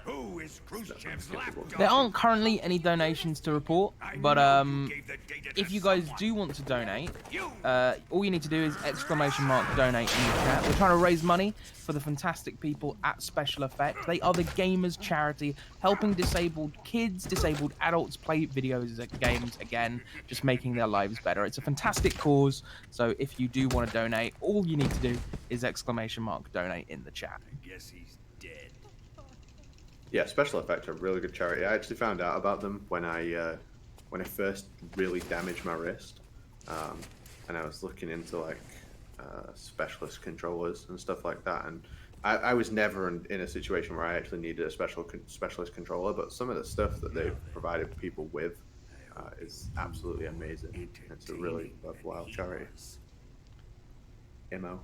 Who is Khrushchev's lapdog? There aren't currently any donations to report, but if you guys do want to donate, all you need to do is !donate in the chat. We're trying to raise money for the fantastic people at Special Effect. They are the gamers charity, helping disabled kids, disabled adults play videos games again, just making their lives better. It's a fantastic cause, so if you do want to donate, all you need to do is ! donate in the chat. Guess he's dead. Yeah, Special Effects are a really good charity. I actually found out about them when I first really damaged my wrist. and I was looking into like specialist controllers and stuff like that, and I was never in a situation where I actually needed a specialist controller, but some of the stuff that they've provided people with is absolutely amazing. It's a really worthwhile charity. MO.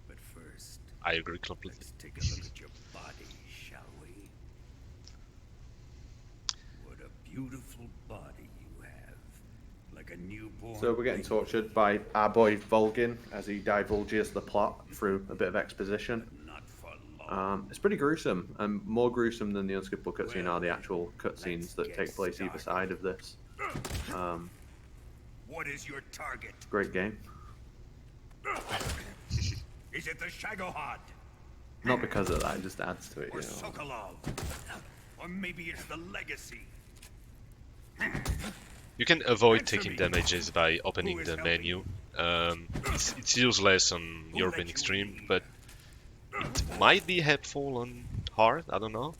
But first, I agree completely. let's take a look at your body, shall we? What a beautiful body you have. Like a newborn. So we're getting baby. tortured by our boy Volgin as he divulges the plot through a bit of exposition. Not for long. It's pretty gruesome, and more gruesome than the unskippable cutscene are the actual cutscenes that take place either side of this. What is your target? Great game. Is it the Shagohod? Not because of that, it just adds to it, Or you know. Sokolov? Or maybe it's the Legacy? You can avoid taking damages by opening the menu. It's useless on Urban Extreme, but it might be helpful on hard. I don't know.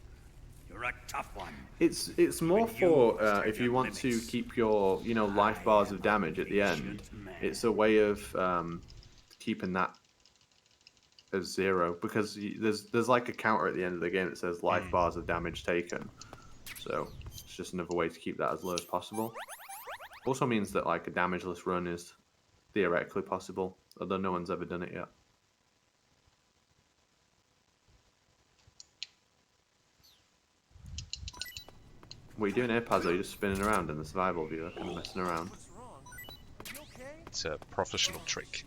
You're a tough one. It's more for if you want to keep your life bars of damage at the end. It's a way of keeping that as 0, because there's like a counter at the end of the game that says life bars of damage taken. So it's just another way to keep that as low as possible. Also means that like a damageless run is theoretically possible, although no one's ever done it yet. What are you doing here, Pazzo? You're just spinning around in the survival view, kind of messing around. It's a professional trick.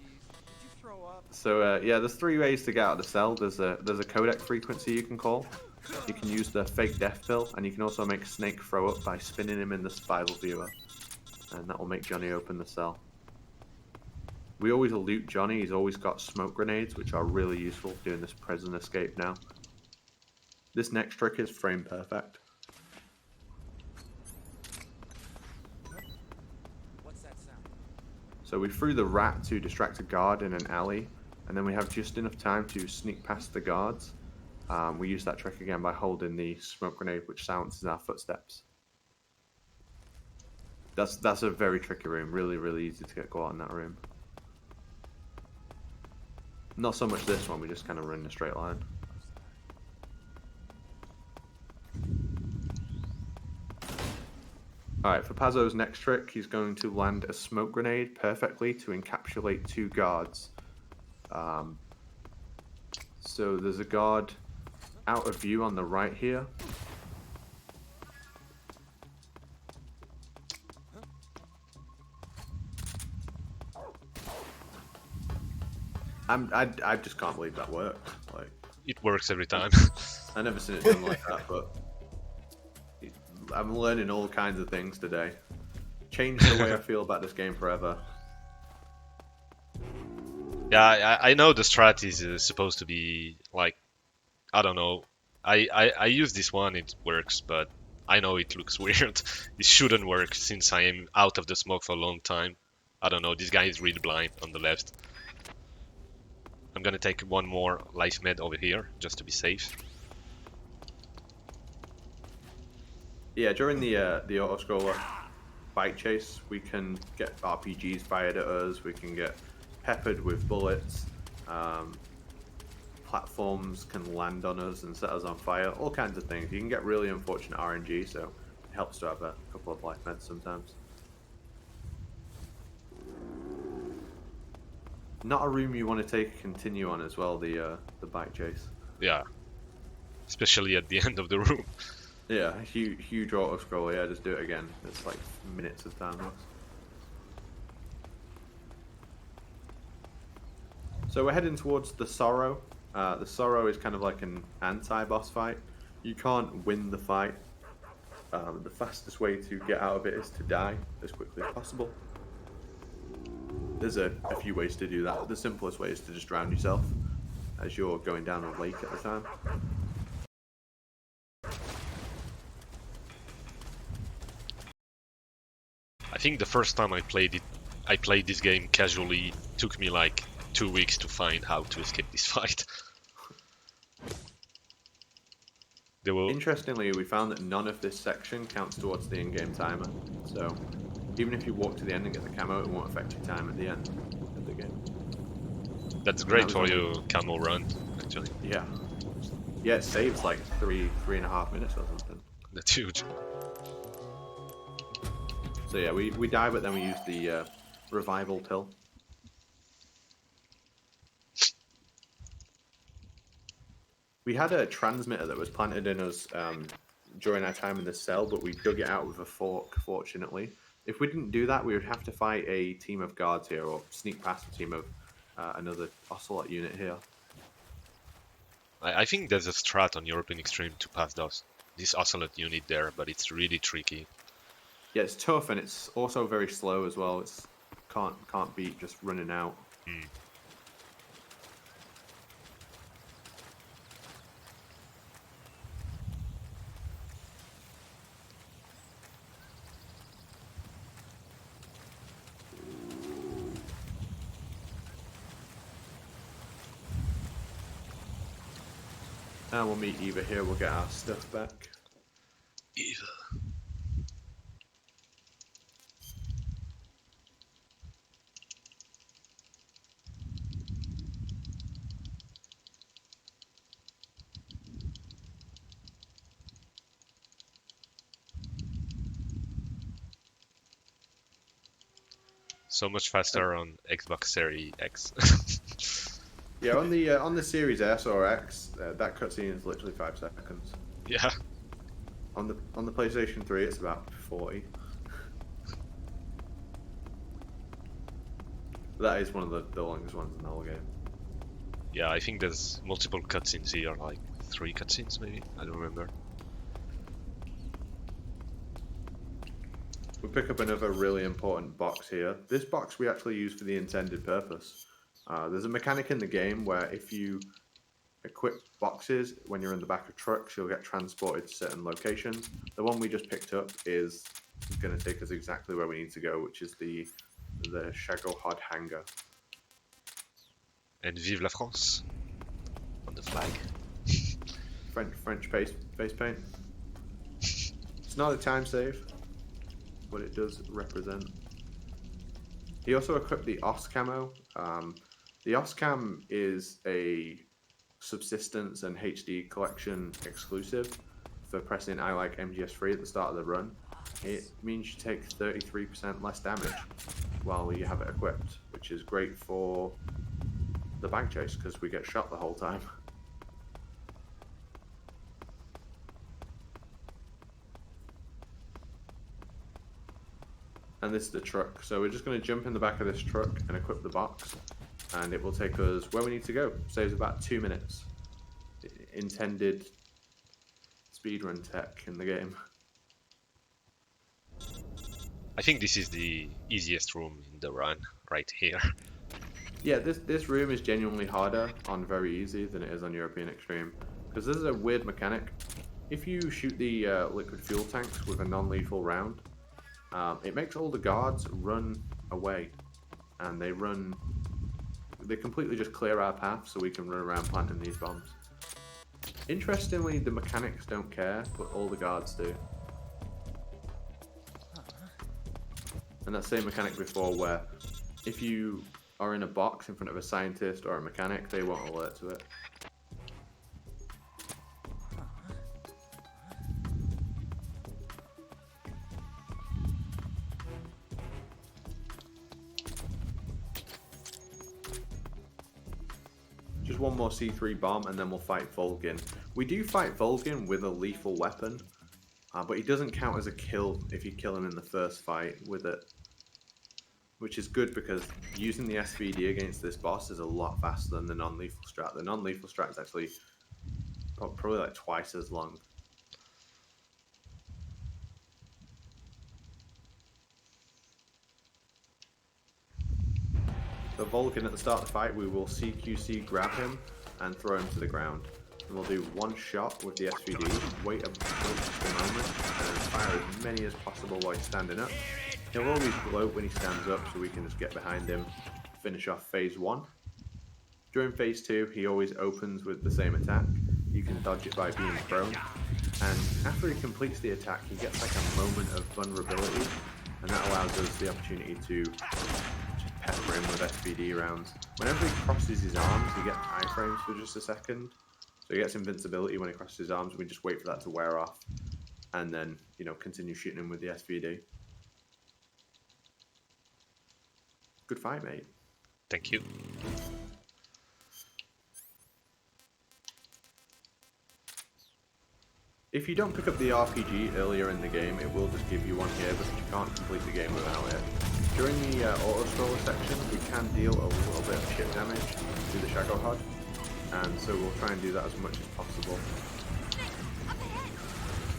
So yeah, there's 3 ways to get out of the cell. There's a codec frequency you can call. You can use the fake death pill, and you can also make Snake throw up by spinning him in the survival viewer, and that will make Johnny open the cell. We always loot Johnny. He's always got smoke grenades, which are really useful doing this prison escape now. This next trick is frame perfect. So we threw the rat to distract a guard in an alley, and then we have just enough time to sneak past the guards. We use that trick again by holding the smoke grenade, which silences our footsteps. That's a very tricky room. Really, really easy to get caught in that room. Not so much this one. We just kind of run in a straight line. Alright, for Pazzo's next trick, he's going to land a smoke grenade perfectly to encapsulate 2 guards. So there's a guard out of view on the right here. I just can't believe that worked. Like, It works every time. I never seen it done like that, but I'm learning all kinds of things today. Changed the way I feel about this game forever. Yeah, I know the strat is supposed to be like, I don't know. I use this one, it works, but I know it looks weird. It shouldn't work since I am out of the smoke for a long time. I don't know, this guy is really blind on the left. I'm gonna take one more life med over here, just to be safe. Yeah, during the auto-scroller bike chase, we can get RPGs fired at us, we can get peppered with bullets, platforms can land on us and set us on fire, all kinds of things. You can get really unfortunate RNG, so it helps to have a couple of life meds sometimes. Not a room you want to take a continue on as well, the bike chase. Yeah, especially at the end of the room. Yeah, huge auto scroll. Yeah, just do it again. It's like minutes of time loss. So we're heading towards the Sorrow. The Sorrow is kind of like an anti-boss fight. You can't win the fight. The fastest way to get out of it is to die as quickly as possible. There's a few ways to do that. The simplest way is to just drown yourself as you're going down a lake at the time. I think the first time I played this game casually. It took me like 2 weeks to find how to escape this fight. Interestingly, we found that none of this section counts towards the in-game timer. So Even if you walk to the end and get the camo, it won't affect your time at the end of the game. That's great was for only- your camo run, actually. Yeah. Yeah, it saves like 3.5 minutes or something. That's huge. So yeah, we die, but then we use the revival pill. We had a transmitter that was planted in us during our time in the cell, but we dug it out with a fork, fortunately. If we didn't do that, we would have to fight a team of guards here, or sneak past a team of another Ocelot unit here. I think there's a strat on European Extreme to pass this Ocelot unit there, but it's really tricky. Yeah, it's tough, and it's also very slow as well. It's can't beat just running out. And we'll meet Eva here. We'll get our stuff back. Eva. So much faster on Xbox Series X. Yeah, on the Series S or X, that cutscene is literally 5 seconds. Yeah. On the PlayStation 3, it's about 40. That is one of the longest ones in the whole game. Yeah, I think there's multiple cutscenes here, like 3 cutscenes maybe. I don't remember. We pick up another really important box here. This box we actually use for the intended purpose. There's a mechanic in the game where if you equip boxes when you're in the back of trucks, you'll get transported to certain locations. The one we just picked up is going to take us exactly where we need to go, which is the Shagohod hangar. And Vive la France on the flag. French face paint. It's not a time save, but it does represent. He also equipped the OS camo. The OS cam is a subsistence and HD collection exclusive for pressing I like MGS3 at the start of the run. It means you take 33% less damage while you have it equipped, which is great for the bank chase because we get shot the whole time. And this is the truck. So we're just going to jump in the back of this truck and equip the box, and it will take us where we need to go. Saves about 2 minutes. Intended speedrun tech in the game. I think this is the easiest room in the run, right here. Yeah, this room is genuinely harder on very easy than it is on European Extreme, because this is a weird mechanic. If you shoot the liquid fuel tanks with a non-lethal round, it makes all the guards run away, and they completely just clear our path so we can run around planting these bombs. Interestingly, the mechanics don't care, but all the guards do. And that same mechanic before, where if you are in a box in front of a scientist or a mechanic, they won't alert to it. Just one more C3 bomb and then we'll fight Volgin. We do fight Volgin with a lethal weapon, but he doesn't count as a kill if you kill him in the first fight with it. Which is good because using the SVD against this boss is a lot faster than the non-lethal strat. The non-lethal strat is actually probably like twice as long. So Volgin at the start of the fight, we will CQC grab him and throw him to the ground. And we'll do one shot with the SVD, wait just a moment, and fire as many as possible while he's standing up. He'll always gloat when he stands up, so we can just get behind him, finish off phase 1. During phase 2, he always opens with the same attack. You can dodge it by being prone. And after he completes the attack, he gets like a moment of vulnerability. and that allows us the opportunity to just pepper him with SVD rounds. Whenever he crosses his arms, he gets iframes for just a second. So he gets invincibility when he crosses his arms. We just wait for that to wear off, and then, you know, continue shooting him with the SVD. Good fight, mate. Thank you. If you don't pick up the RPG earlier in the game, it will just give you one here, but you can't complete the game without it. During the auto-scroller section, we can deal a little bit of chip damage to the Shadow HUD, and so we'll try and do that as much as possible.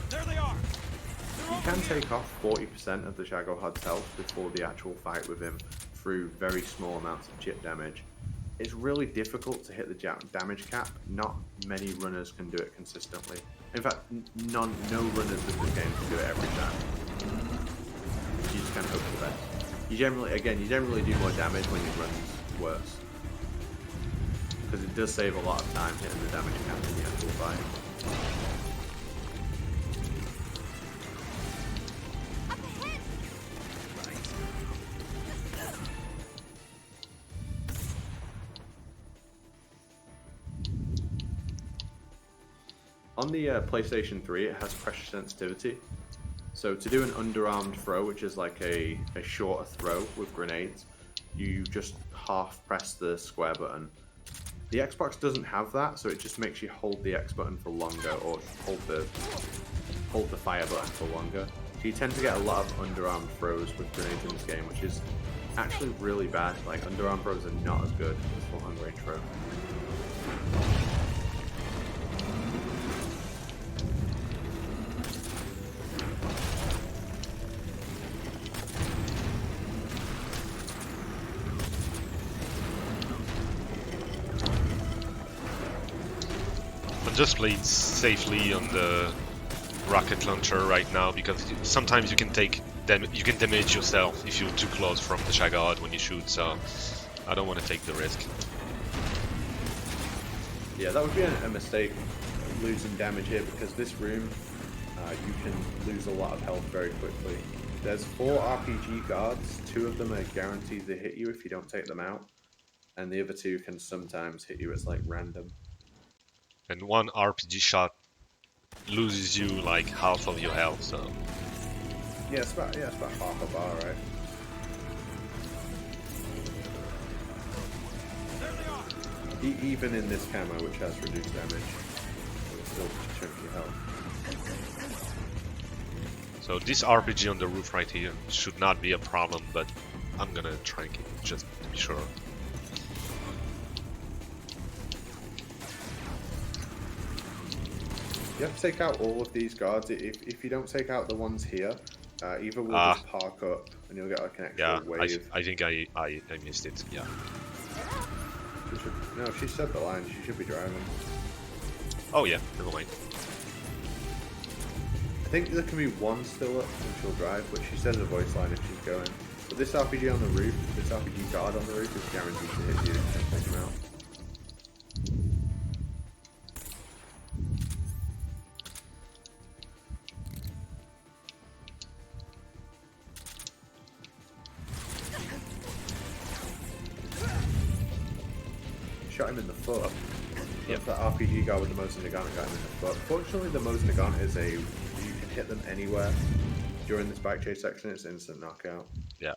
There they are. You can take off 40% of the Shadow HUD's health before the actual fight with him through very small amounts of chip damage. It's really difficult to hit the damage cap. Not many runners can do it consistently. In fact, no runners in this game can do it every time. You just kind of hope for the best. You generally do more damage when your run's worse, because it does save a lot of time hitting the damage cap in the actual fight. On the PlayStation 3, it has pressure sensitivity. So to do an underarmed throw, which is like a shorter throw with grenades, you just half press the square button. The Xbox doesn't have that, so it just makes you hold the X button for longer, or hold the fire button for longer. So you tend to get a lot of underarmed throws with grenades in this game, which is actually really bad. Like, underarm throws are not as good as full long range throw. Just play safely on the rocket launcher right now, because sometimes you can damage yourself if you're too close from the Shagard when you shoot, so I don't want to take the risk. Yeah, that would be a mistake, losing damage here, because this room, you can lose a lot of health very quickly. There's 4 RPG guards, 2 of them are guaranteed to hit you if you don't take them out, and the other 2 can sometimes hit you. It's like random. And one RPG shot loses you like half of your health, so... Yeah, it's about half a bar, right? Even in this camo, which has reduced damage, it's still chunky health. So this RPG on the roof right here should not be a problem, but I'm gonna try and keep it just to be sure. You have to take out all of these guards. If you don't take out the ones here, either will just park up and you'll get like an extra wave. I think I missed it, yeah. No, she said the line. She should be driving. Oh yeah, never mind. I think there can be one still up and she'll drive, but she says a voice line if she's going. But this RPG on the roof, this RPG guard on the roof is guaranteed to hit you and take him out. Shot him in the foot. Yep. That RPG guy with the Mosin Nagant got him in the foot. Fortunately, the Mosin Nagant is you can hit them anywhere. During this bike chase section, it's instant knockout. Yeah.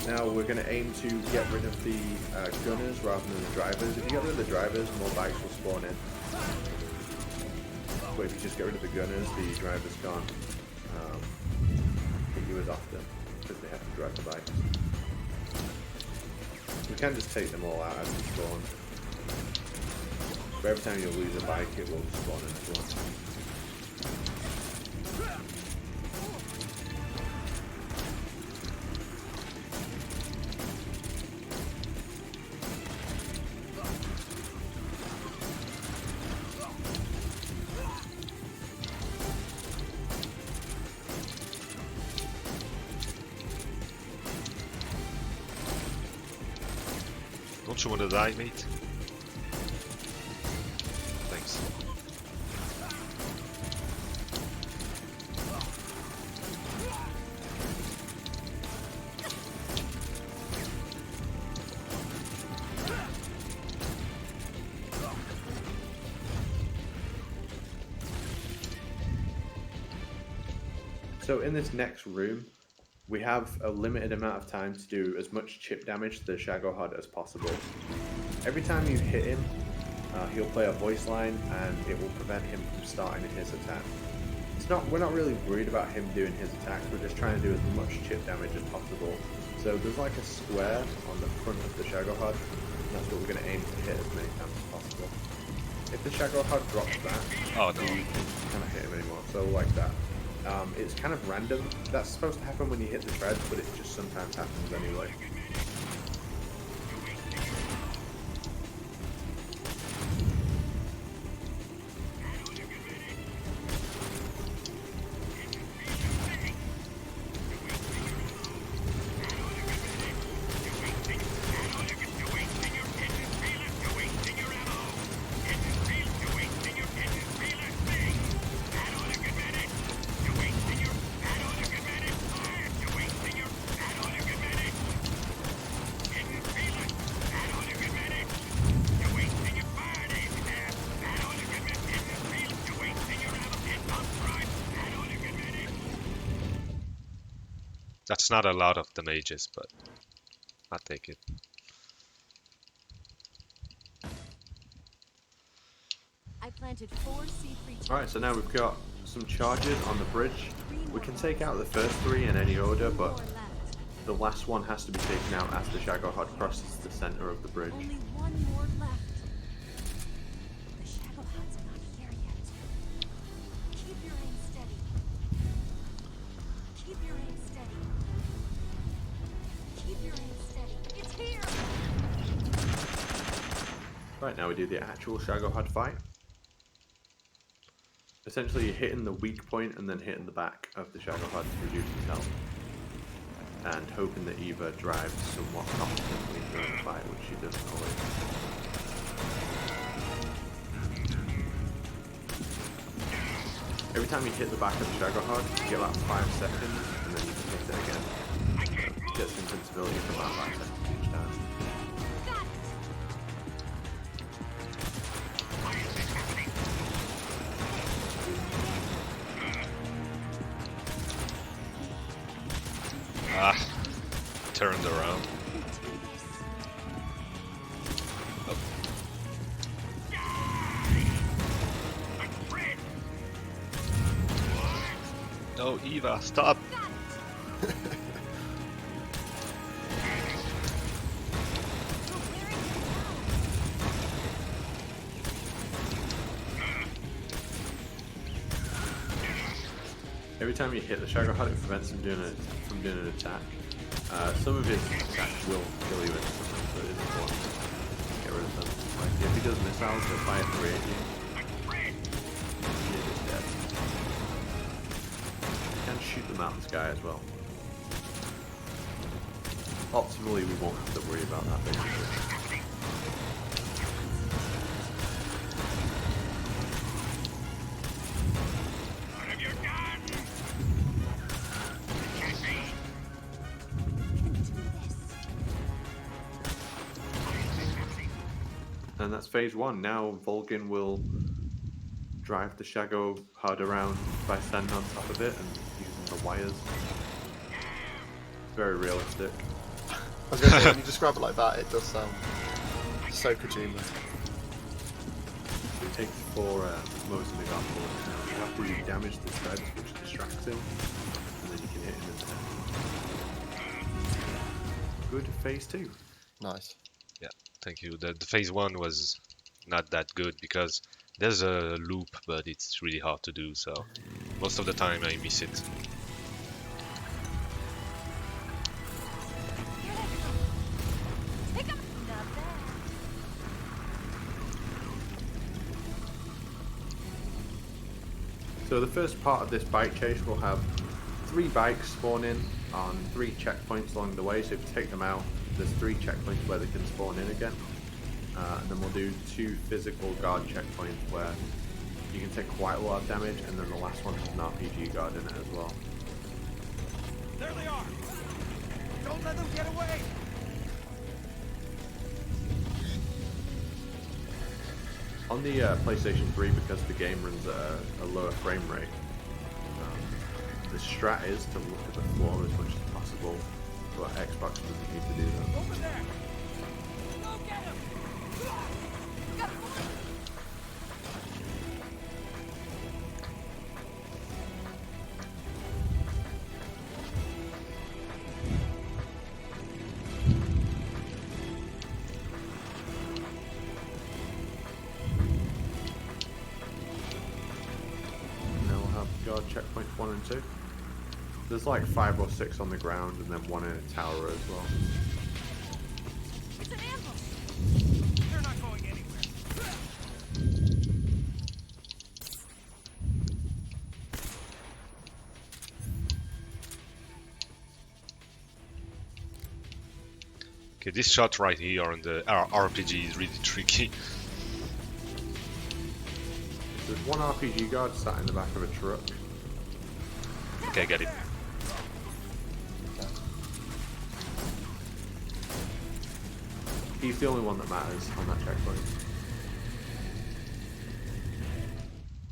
Now we're going to aim to get rid of the gunners rather than the drivers. If you get rid of the drivers, more bikes will spawn in. But if you just get rid of the gunners, the drivers can't hit you as often, because they have to drive the bikes. We can just take them all out as they spawn. But every time you lose a bike, it will spawn in as well. Don't you want to die, mate? Thanks. So in this next room, we have a limited amount of time to do as much chip damage to the Shagohod as possible. Every time you hit him, he'll play a voice line and it will prevent him from starting his attack. We're not really worried about him doing his attacks, we're just trying to do as much chip damage as possible. So there's like a square on the front of the Shagohod, and that's what we're going to aim to hit as many times as possible. If the Shagohod drops that, Oh no. you can't hit him anymore, so like that. It's kind of random. That's supposed to happen when you hit the treads, but it just sometimes happens anyway. That's not a lot of damages, but I'll take it. I planted 4 C3 Alright, so now we've got some charges on the bridge. We can take out the first 3 in any order, but the last one has to be taken out as the Shagohod crosses the center of the bridge. Only one more left. The Shagohod's not here yet. Keep your aim steady. Keep your aim steady. Keep your aim steady. It's here! Right, now we do the actual Shagohod fight. Essentially, you're hitting the weak point and then hitting the back of the Shagohod to reduce his health. And hoping that Eva drives somewhat confidently during the fight, which she doesn't always. Every time you hit the back of the Shagohod, you get about 5 seconds, and then you can hit it again. Get some invincibility for about 5 seconds each time. Ah, turned around. Oh. No, Eva, stop! Every time you hit the Shagohod, it prevents him from doing an attack. Some of his attacks will kill you instantly, so it is important to get rid of them. Like if he does missiles, he'll fire 3 at you. He is dead. You can shoot them out of the sky as well. Optimally, we won't have to worry about that basically. And that's phase 1. Now Volgin will drive the Shagohod around by standing on top of it and using the wires. It's very realistic. I was going to say, when you describe it like that, it does sound so Kojima. It takes for most of the gun bullets now. You have to damage the treads, which distracts him, and then you can hit him in the head. Good phase 2. Nice. Yeah, thank you. The phase 1 was not that good because there's a loop, but it's really hard to do, so most of the time I miss it. Pick up! Not bad. So the first part of this bike chase will have 3 bikes spawn in on 3 checkpoints along the way, so if you take them out, there's 3 checkpoints where they can spawn in again. And then we'll do 2 physical guard checkpoints where you can take quite a lot of damage, and then the last one has an RPG guard in it as well. There they are! Don't let them get away! On the PlayStation 3, because the game runs at a lower frame rate, the strat is to look at the floor as much as possible, but Xbox doesn't need to do that. Over there! Go get him! Got him! And then we'll have guard checkpoints 1 and 2. There's like 5 or 6 on the ground, and then 1 in a tower as well. It's an ambush! They're not going anywhere. Okay, this shot right here on the RPG is really tricky. There's 1 RPG guard sat in the back of a truck. Okay, get it. He's the only one that matters on that checkpoint.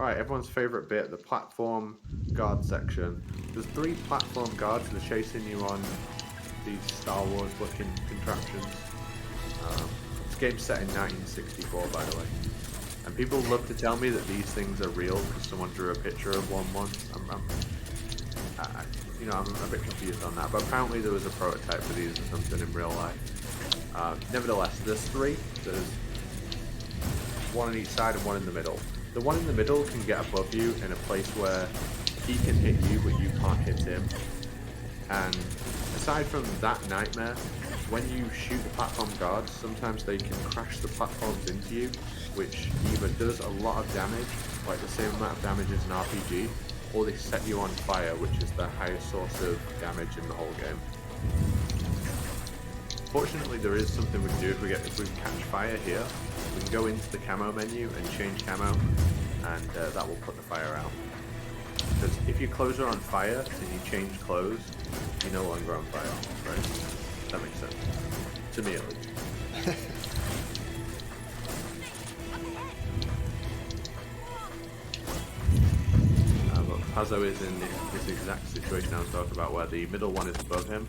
Alright, everyone's favourite bit, the platform guard section. There's 3 platform guards that are chasing you on these Star Wars looking contraptions. This game's set in 1964, by the way. And people love to tell me that these things are real because someone drew a picture of one once. I'm a bit confused on that, but apparently there was a prototype for these or something in real life. Nevertheless, there's 3. There's 1 on each side and 1 in the middle. The one in the middle can get above you in a place where he can hit you, but you can't hit him. And aside from that nightmare, when you shoot the platform guards, sometimes they can crash the platforms into you, which either does a lot of damage, like the same amount of damage as an RPG, or they set you on fire, which is the highest source of damage in the whole game. Fortunately, there is something we can do if we catch fire here. We can go into the camo menu and change camo, and that will put the fire out. Because if your clothes are on fire and you change clothes, you're no longer on fire, right? That makes sense. To me, at least. But Pazzo is in this exact situation I was talking about, where the middle one is above him,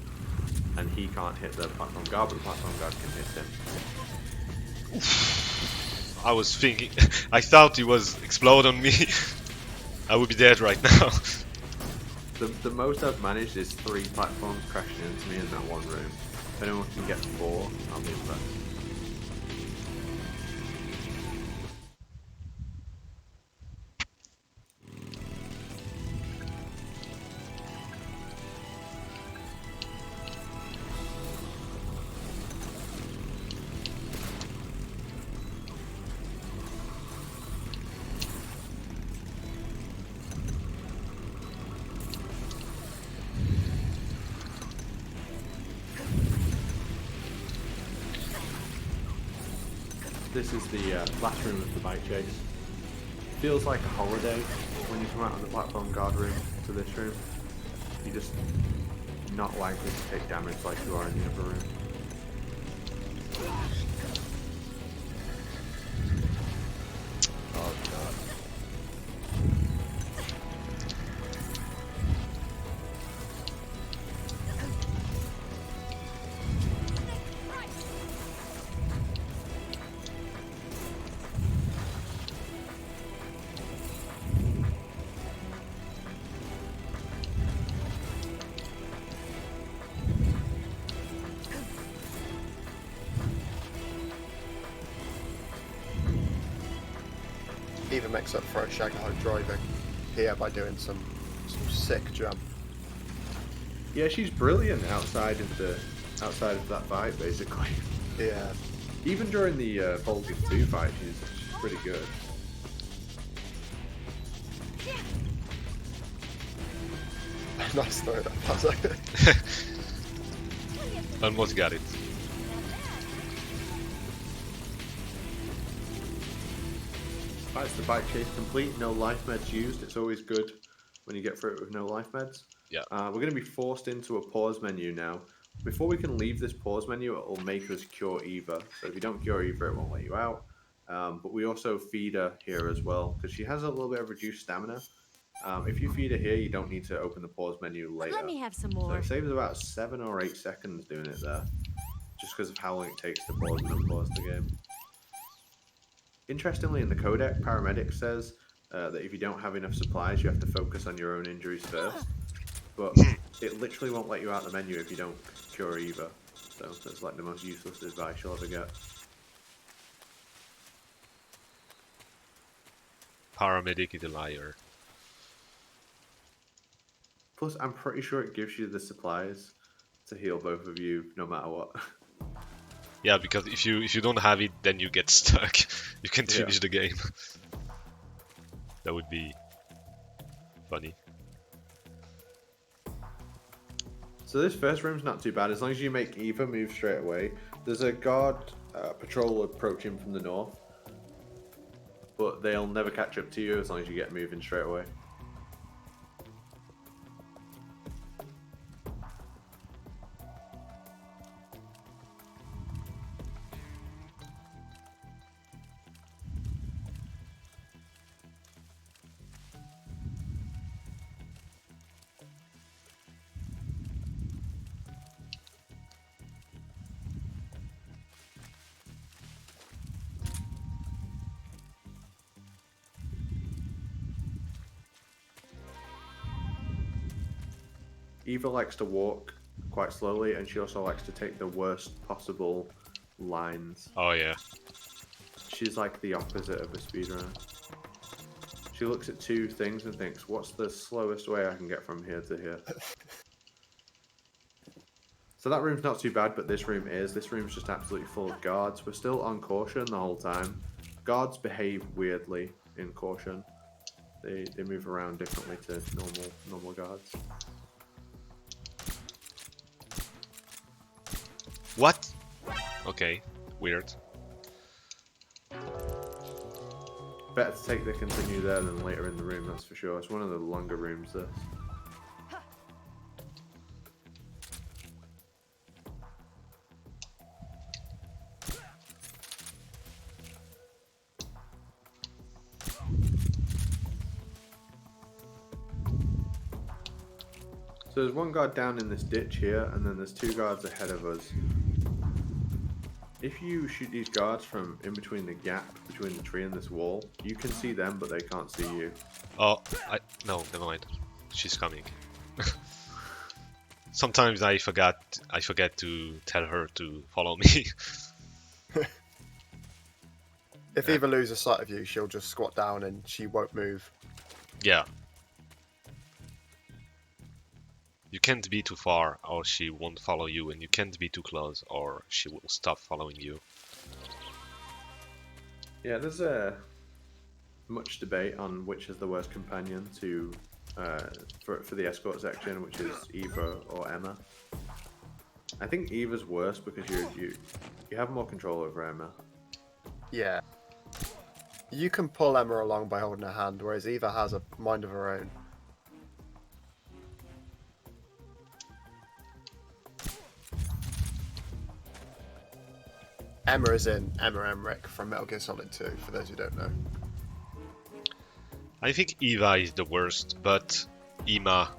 and he can't hit the platform guard, but the platform guard can hit him. I was thinking, I thought he was explode on me. I would be dead right now. The most I've managed is 3 platforms crashing into me in that one room. If anyone can get 4, I'll be impressed. This is the last room of the bike chase. Feels like a holiday when you come out of the platform guard room to this room. You're just not likely to take damage like you are in the other room. Oh god. Even makes up for a Shagahog driving here by doing some sick jump. Yeah, she's brilliant outside of that fight, basically. Yeah. Even during the Vulcan 2 fight, she's pretty good. Nice throw that puzzle. Almost got it. That's the bike chase complete, no life meds used. It's always good when you get through it with no life meds. Yeah. We're going to be forced into a pause menu now. Before we can leave this pause menu, it will make us cure Eva. So if you don't cure Eva, it won't let you out. But we also feed her here as well, because she has a little bit of reduced stamina. If you feed her here, you don't need to open the pause menu later. Let me have some So more. it saves about 7 or 8 seconds doing it there, just because of how long it takes to pause and unpause the game. Interestingly, in the codec, Paramedic says that if you don't have enough supplies, you have to focus on your own injuries first. But it literally won't let you out the menu if you don't cure Eva. So that's like the most useless advice you'll ever get. Paramedic is a liar. Plus, I'm pretty sure it gives you the supplies to heal both of you no matter what. Yeah, because if you don't have it, then you get stuck. You can't Yeah. finish the game. That would be funny. So this first room's not too bad, as long as you make Eva move straight away. There's a guard patrol approaching from the north, but they'll never catch up to you as long as you get moving straight away. Eva likes to walk quite slowly, and she also likes to take the worst possible lines. Oh yeah. She's like the opposite of a speedrunner. She looks at 2 things and thinks, what's the slowest way I can get from here to here? So that room's not too bad, but this room is. This room's just absolutely full of guards. We're still on caution the whole time. Guards behave weirdly in caution. They move around differently to normal guards. What? Okay, weird. Better to take the continue there than later in the room, that's for sure. It's one of the longer rooms, this. So there's one guard down in this ditch here, and then there's 2 guards ahead of us. If you shoot these guards from in between the gap between the tree and this wall, you can see them, but they can't see you. Oh, no, never mind. She's coming. Sometimes I forget to tell her to follow me. If Eva loses sight of you, she'll just squat down and she won't move. Yeah. You can't be too far or she won't follow you, and you can't be too close or she will stop following you. Yeah, there's much debate on which is the worst companion to for the escort section, which is Eva or Emma. I think Eva's worse because you have more control over Emma. Yeah. You can pull Emma along by holding her hand, whereas Eva has a mind of her own. Emma is in Emma Emmerich from Metal Gear Solid 2, for those who don't know. I think Eva is the worst, but Emma,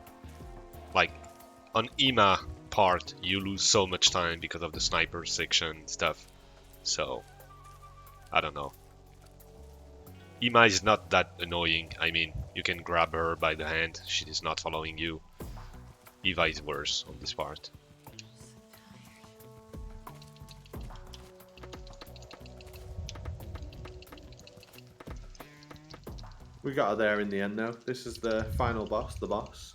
like, on Emma part, you lose so much time because of the sniper section stuff. So, I don't know. Emma is not that annoying. I mean, you can grab her by the hand. She is not following you. Eva is worse on this part. We got her there in the end, though. This is the final boss, the boss.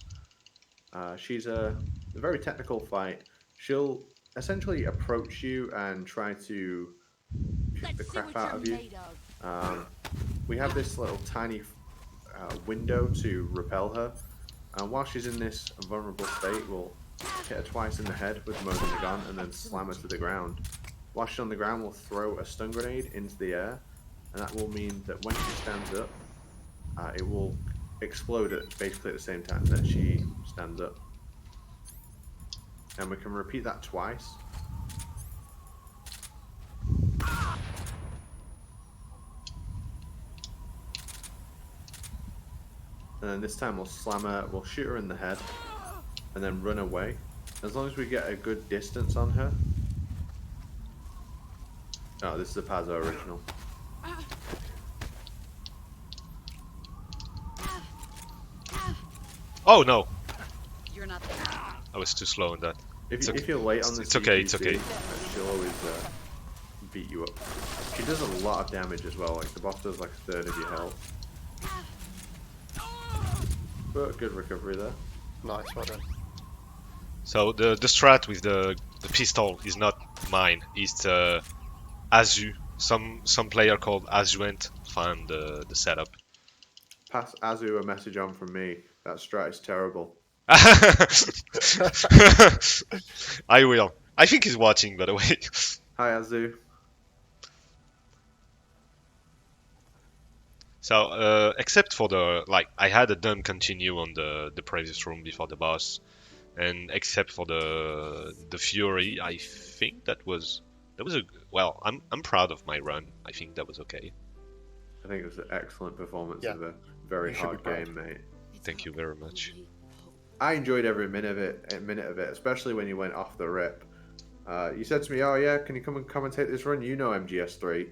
She's a very technical fight. She'll essentially approach you and try to kick the crap out of you. We have this little tiny window to repel her. And while she's in this vulnerable state, we'll hit her twice in the head with the Mosin the gun and then slam her to the ground. While she's on the ground, we'll throw a stun grenade into the air. And that will mean that when she stands up, it will explode at basically at the same time that she stands up. And we can repeat that twice. And then this time we'll slam her, we'll shoot her in the head, and then run away. As long as we get a good distance on her. Oh, this is a Pazzo original. Oh no! You're not there. I was too slow on that. If you're late on the it's okay, it's okay. she'll always beat you up. She does a lot of damage as well. Like the boss does like a third of your health. But good recovery there. Nice, well done. So the strat with the pistol is not mine. It's Azu. Some player called Azuent found the setup. Pass Azu a message on from me. That strat is terrible. I will. I think he's watching, by the way. Hi Azu. So, except for the I had a done continue on the previous room before the boss, and except for the Fury, I think that was a well. I'm proud of my run. I think that was okay. I think it was an excellent performance Yeah. of a very You should be hard proud. game, mate. Thank you very much. I enjoyed every minute of it, especially when you went off the rip. You said to me, "Oh yeah, can you come and commentate this run? You know MGS3."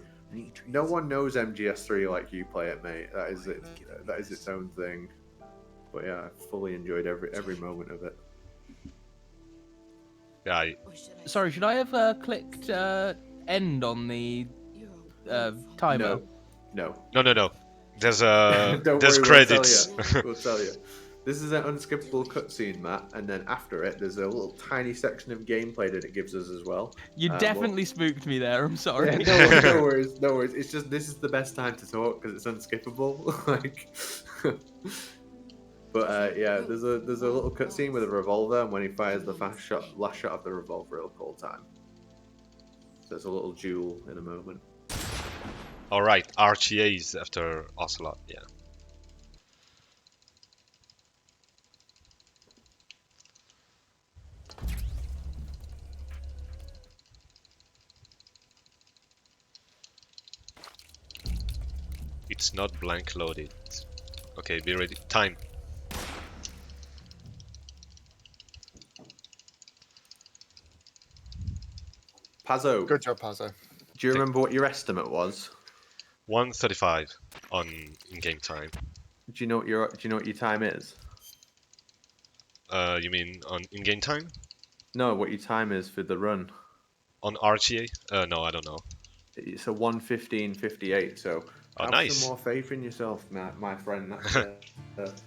No one knows MGS3 like you play it, mate. That is it. That is its own thing. But yeah, I fully enjoyed every moment of it. Yeah, Sorry, should I have clicked end on the timer? No. no. There's there's Don't worry, credits. We'll tell you. This is an unskippable cutscene, Matt, and then after it, there's a little tiny section of gameplay that it gives us as well. You definitely spooked me there. I'm sorry. Yeah, no worries. It's just this is the best time to talk because it's unskippable. But yeah, there's a little cutscene with a revolver, and when he fires the last shot of the revolver, it'll call time. So there's a little duel in a moment. All right, RTA's after Ocelot. Yeah. It's not blank loaded. Okay, be ready. Time. Pazzo, Good job, Pazzo. do you remember what your estimate was? 1:35 on in-game time. Do you know what your time is? You mean on in-game time? No, what your time is for the run. On RTA? No, I don't know. It's a 1:15:58. So Oh, have nice. some more faith in yourself, my friend. That's,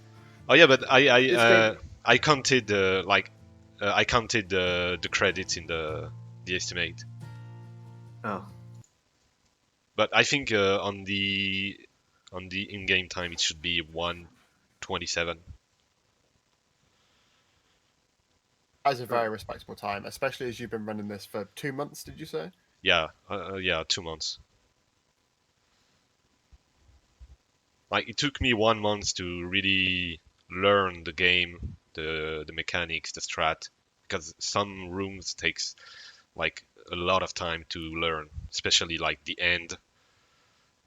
Oh yeah, but This game- I counted I counted the credits in the estimate. oh, But I think on the in-game time it should be 1:27. That is a very respectable time, especially as you've been running this for 2 months, did you say? Yeah, yeah, 2 months. Like it took me 1 month to really learn the game, the mechanics, the strat, because some rooms takes like a lot of time to learn, especially like the end.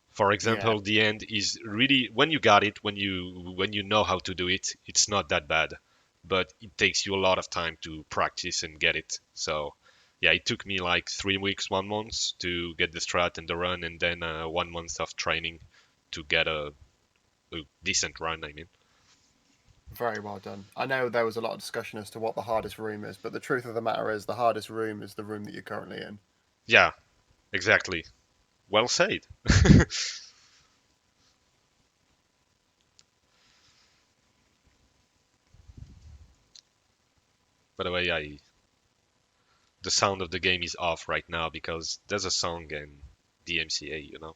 For example, the end is really when you got it, when you know how to do it, it's not that bad, but it takes you a lot of time to practice and get it. So yeah, it took me like 3 weeks, 1 month to get the strat and the run, and then 1 month of training to get a decent run. I mean, Very well done. I know there was a lot of discussion as to what the hardest room is, but the truth of the matter is the hardest room is the room that you're currently in. yeah, exactly. Well said. By the way, the sound of the game is off right now because there's a song in DMCA, you know.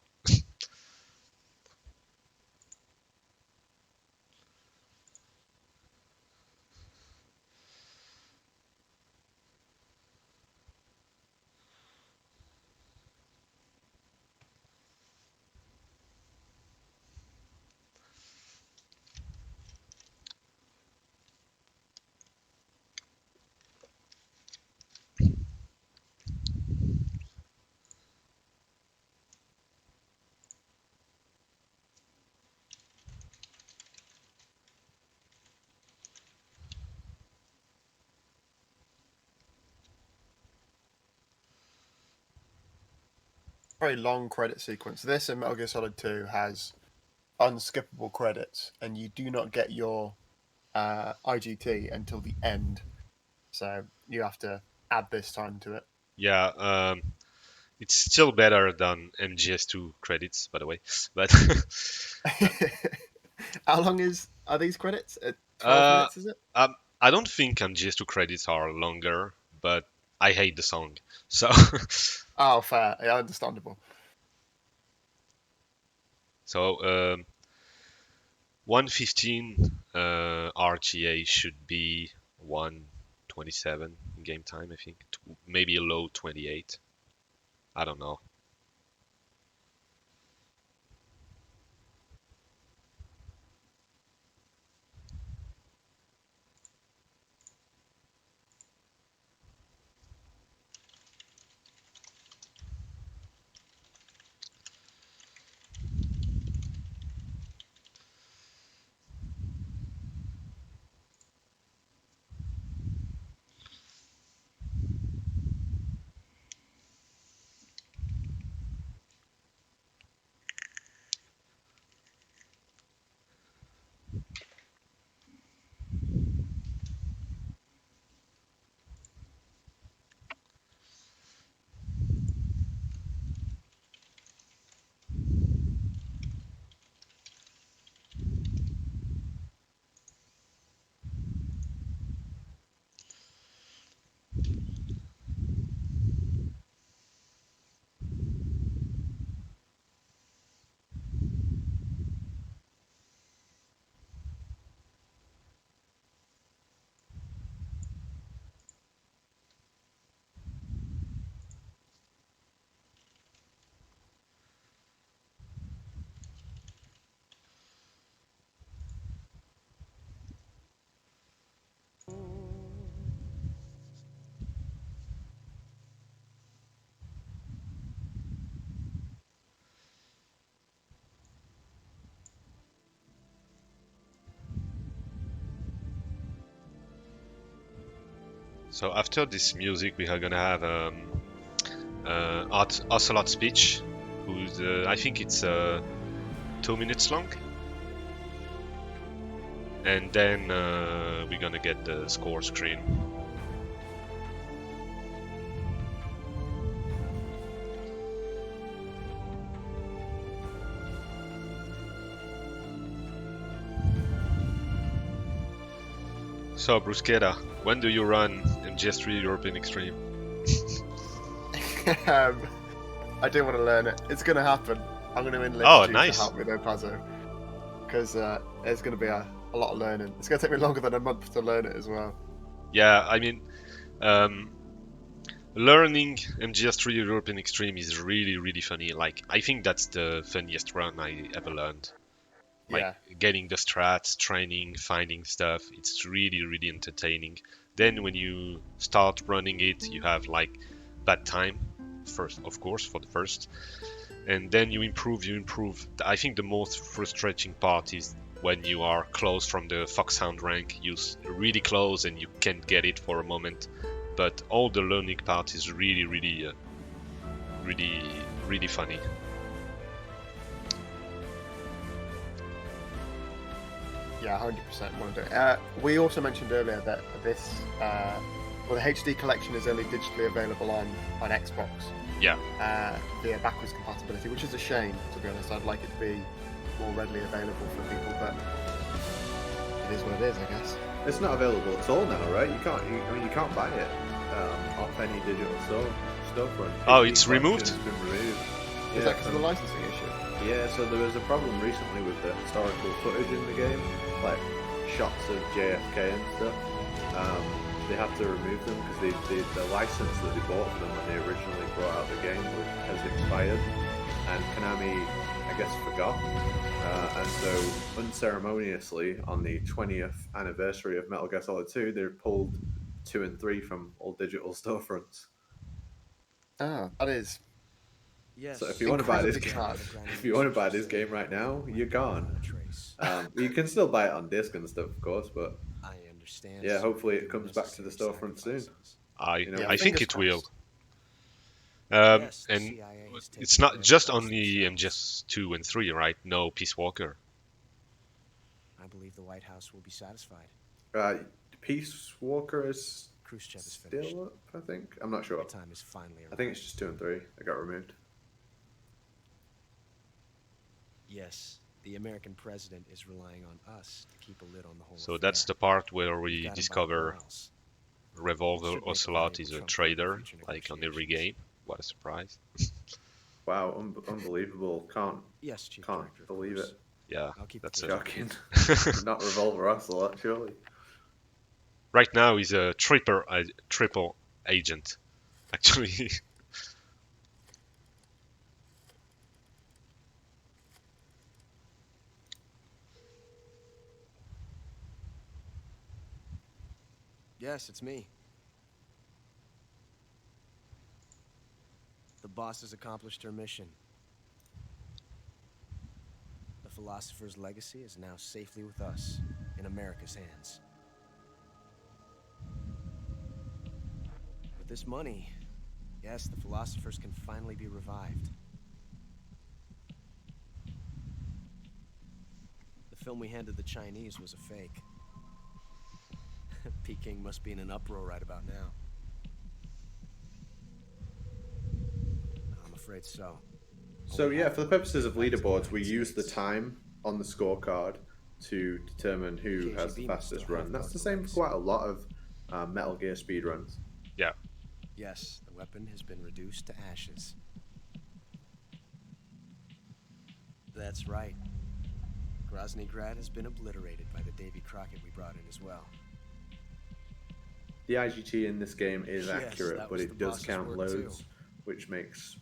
very long credit sequence. This and Metal Gear Solid 2 has unskippable credits, and you do not get your IGT until the end. So you have to add this time to it. Yeah, it's still better than MGS2 credits, by the way. But How long are these credits? 12 uh, minutes, is it? I don't think MGS2 credits are longer, but I hate the song. So Oh, fair. Yeah, understandable. so 115 RTA should be 127 in game time, I think. Maybe a low 28. I don't know. So after this music, we are gonna have Ocelot speech, who's I think it's 2 minutes long, and then we're gonna get the score screen. So Bruschetta, when do you run MGS3 European Extreme? I do want to learn it. It's going to happen. I'm going to enlist Oh, you nice. to help me though, Pazzo. Because there's going to be a lot of learning. It's going to take me longer than a month to learn it as well. Yeah, I mean, learning MGS3 European Extreme is really, really funny. Like, I think that's the funniest run I ever learned. Like, Yeah. getting the strats, training, finding stuff, it's really, really entertaining. Then when you start running it, you have like bad time, first, of course, for the first. And then you improve. I think the most frustrating part is when you are close from the Foxhound rank, you're really close and you can't get it for a moment. But all the learning part is really, really, really funny. Yeah, 100% want to do it. We also mentioned earlier that this, the HD collection is only digitally available on Xbox. Yeah. Via backwards compatibility, which is a shame, to be honest. I'd like it to be more readily available for people, but it is what it is, I guess. It's not available at all now, right? You can't buy it off any digital storefront. Oh, it's removed? It's been removed. Is that because of the licensing issue? Yeah, so there was a problem recently with the historical footage in the game, like shots of JFK and stuff. They had to remove them because the license that they bought for them when they originally brought out the game has expired, and Konami, I guess, forgot. And so, unceremoniously, on the 20th anniversary of Metal Gear Solid 2, they pulled 2 and 3 from all digital storefronts. Ah, that is. So if you want to buy this, Incredibly sad. game right now, you're gone. You can still buy it on disc and stuff, of course, but I understand. yeah, hopefully it comes back to the storefront soon. I You know, think fingers it will. crossed. Yes, the And CIA is taking it's care not of just the rest only themselves. MGS2 and 3, right? No Peace Walker. I believe the White House will be satisfied. Peace Walker is Khrushchev is finished. still up, I think. I'm not sure. The time is finally arrived. I think it's just 2 and 3 that got removed. Yes, the American president is relying on us to keep a lid on the whole So affair. that's the part where We've we got him by the discover balls. Revolver Should make a Ocelot valuable is a trump card for trader, future like on every negotiations. game. What a surprise. Wow, unbelievable. Can't Yes, Chief can't Director, of believe course. it. Yeah, I'll keep that's the it. case Shocking. Not Revolver Ocelot, surely. Right now he's a triple agent, actually. Yes, it's me. The boss has accomplished her mission. The philosopher's legacy is now safely with us, in America's hands. With this money, yes, the philosophers can finally be revived. The film we handed the Chinese was a fake. Peking must be in an uproar right about now. I'm afraid so. So yeah, for the purposes of leaderboards, we use the time on the scorecard to determine who has the fastest run. That's the same for quite a lot of Metal Gear speedruns. Yeah. Yes, the weapon has been reduced to ashes. That's right. Groznygrad has been obliterated by the Davy Crockett we brought in as well. The IGT in this game is Yes, accurate, that but was it the does boss's count work, too. loads, which makes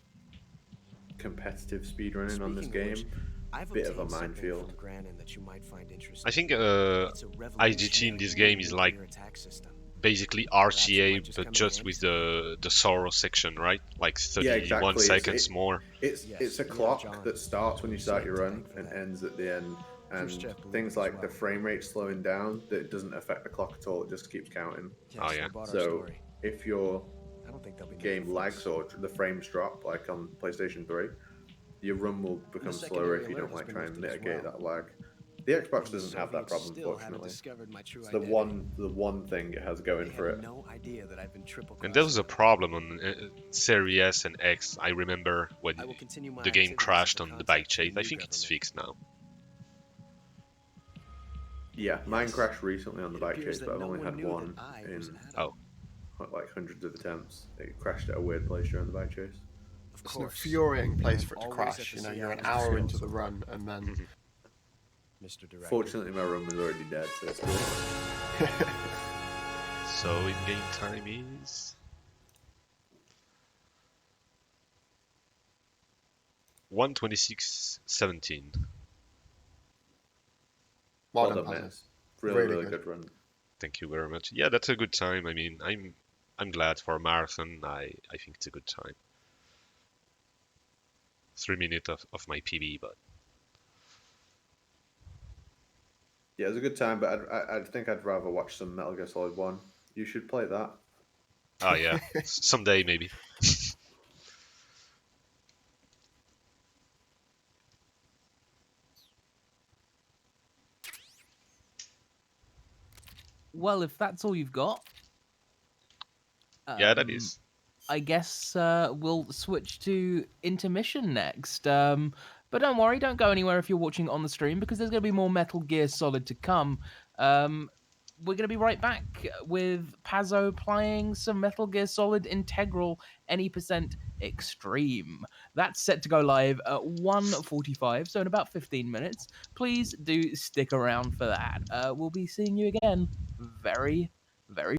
competitive speedrunning on this Speaking of game which, I've bit of a obtained something minefield. from Granin that you might find interesting. I think It's a IGT in this game is like revolutionary attack system. basically Perhaps it RTA, might just but come in just handy with someday. the Sorrow section, right? Like Yeah, 31 exactly. seconds more. It's Yes, a we have clock John. that starts when you start your Same run tag for and that. ends at the end. And Khrushchev believed things it as like the well. frame rate slowing down, that doesn't affect the clock at all. It just keeps counting. Yes, Oh, they yeah. bought our So story. if your I don't think they'll be game making lags fuss. or the frames drop, like on PlayStation 3, your run will become slower if you don't like try and mitigate that lag. The Xbox And doesn't have that Soviets problem, still haven't fortunately. discovered my true It's the identity. one thing it has going They for have it. no idea that I've been triple And there was a crossed. problem on Series S and X. I remember when I will continue my the game activities crashed as a on the bike contact for the chase. I new think it's government. fixed now. Yeah, mine Yes. crashed recently on the It bike appears chase, that but I've no only one had knew one that I in was Adam. Oh. like hundreds of attempts. It crashed at a weird place during the bike chase. Of It's an course. infuriating And place I'm for it to always at crash. the You know, you're an CIA's hour into disposal, the run, and then Mr. Director. Fortunately, my run was already dead, so it's cool. So in-game time is 1:26:17. well Well done, done, Pazzo. mate. Really, Really really good. good run. Thank you very much. Yeah, that's a good time. I mean, I'm glad for a marathon. I think it's a good time. 3 minutes of my PB, but Yeah, it was a good time, but I think I'd rather watch some Metal Gear Solid 1. You should play that. oh yeah, someday maybe. Well, if that's all you've got, Yeah, that is. I guess we'll switch to Intermission next. But don't worry, don't go anywhere if you're watching on the stream, because there's going to be more Metal Gear Solid to come. We're going to be right back with Pazzo playing some Metal Gear Solid Integral Any Percent Extreme. That's set to go live at 1:45, so in about 15 minutes. Please do stick around for that. We'll be seeing you again very, very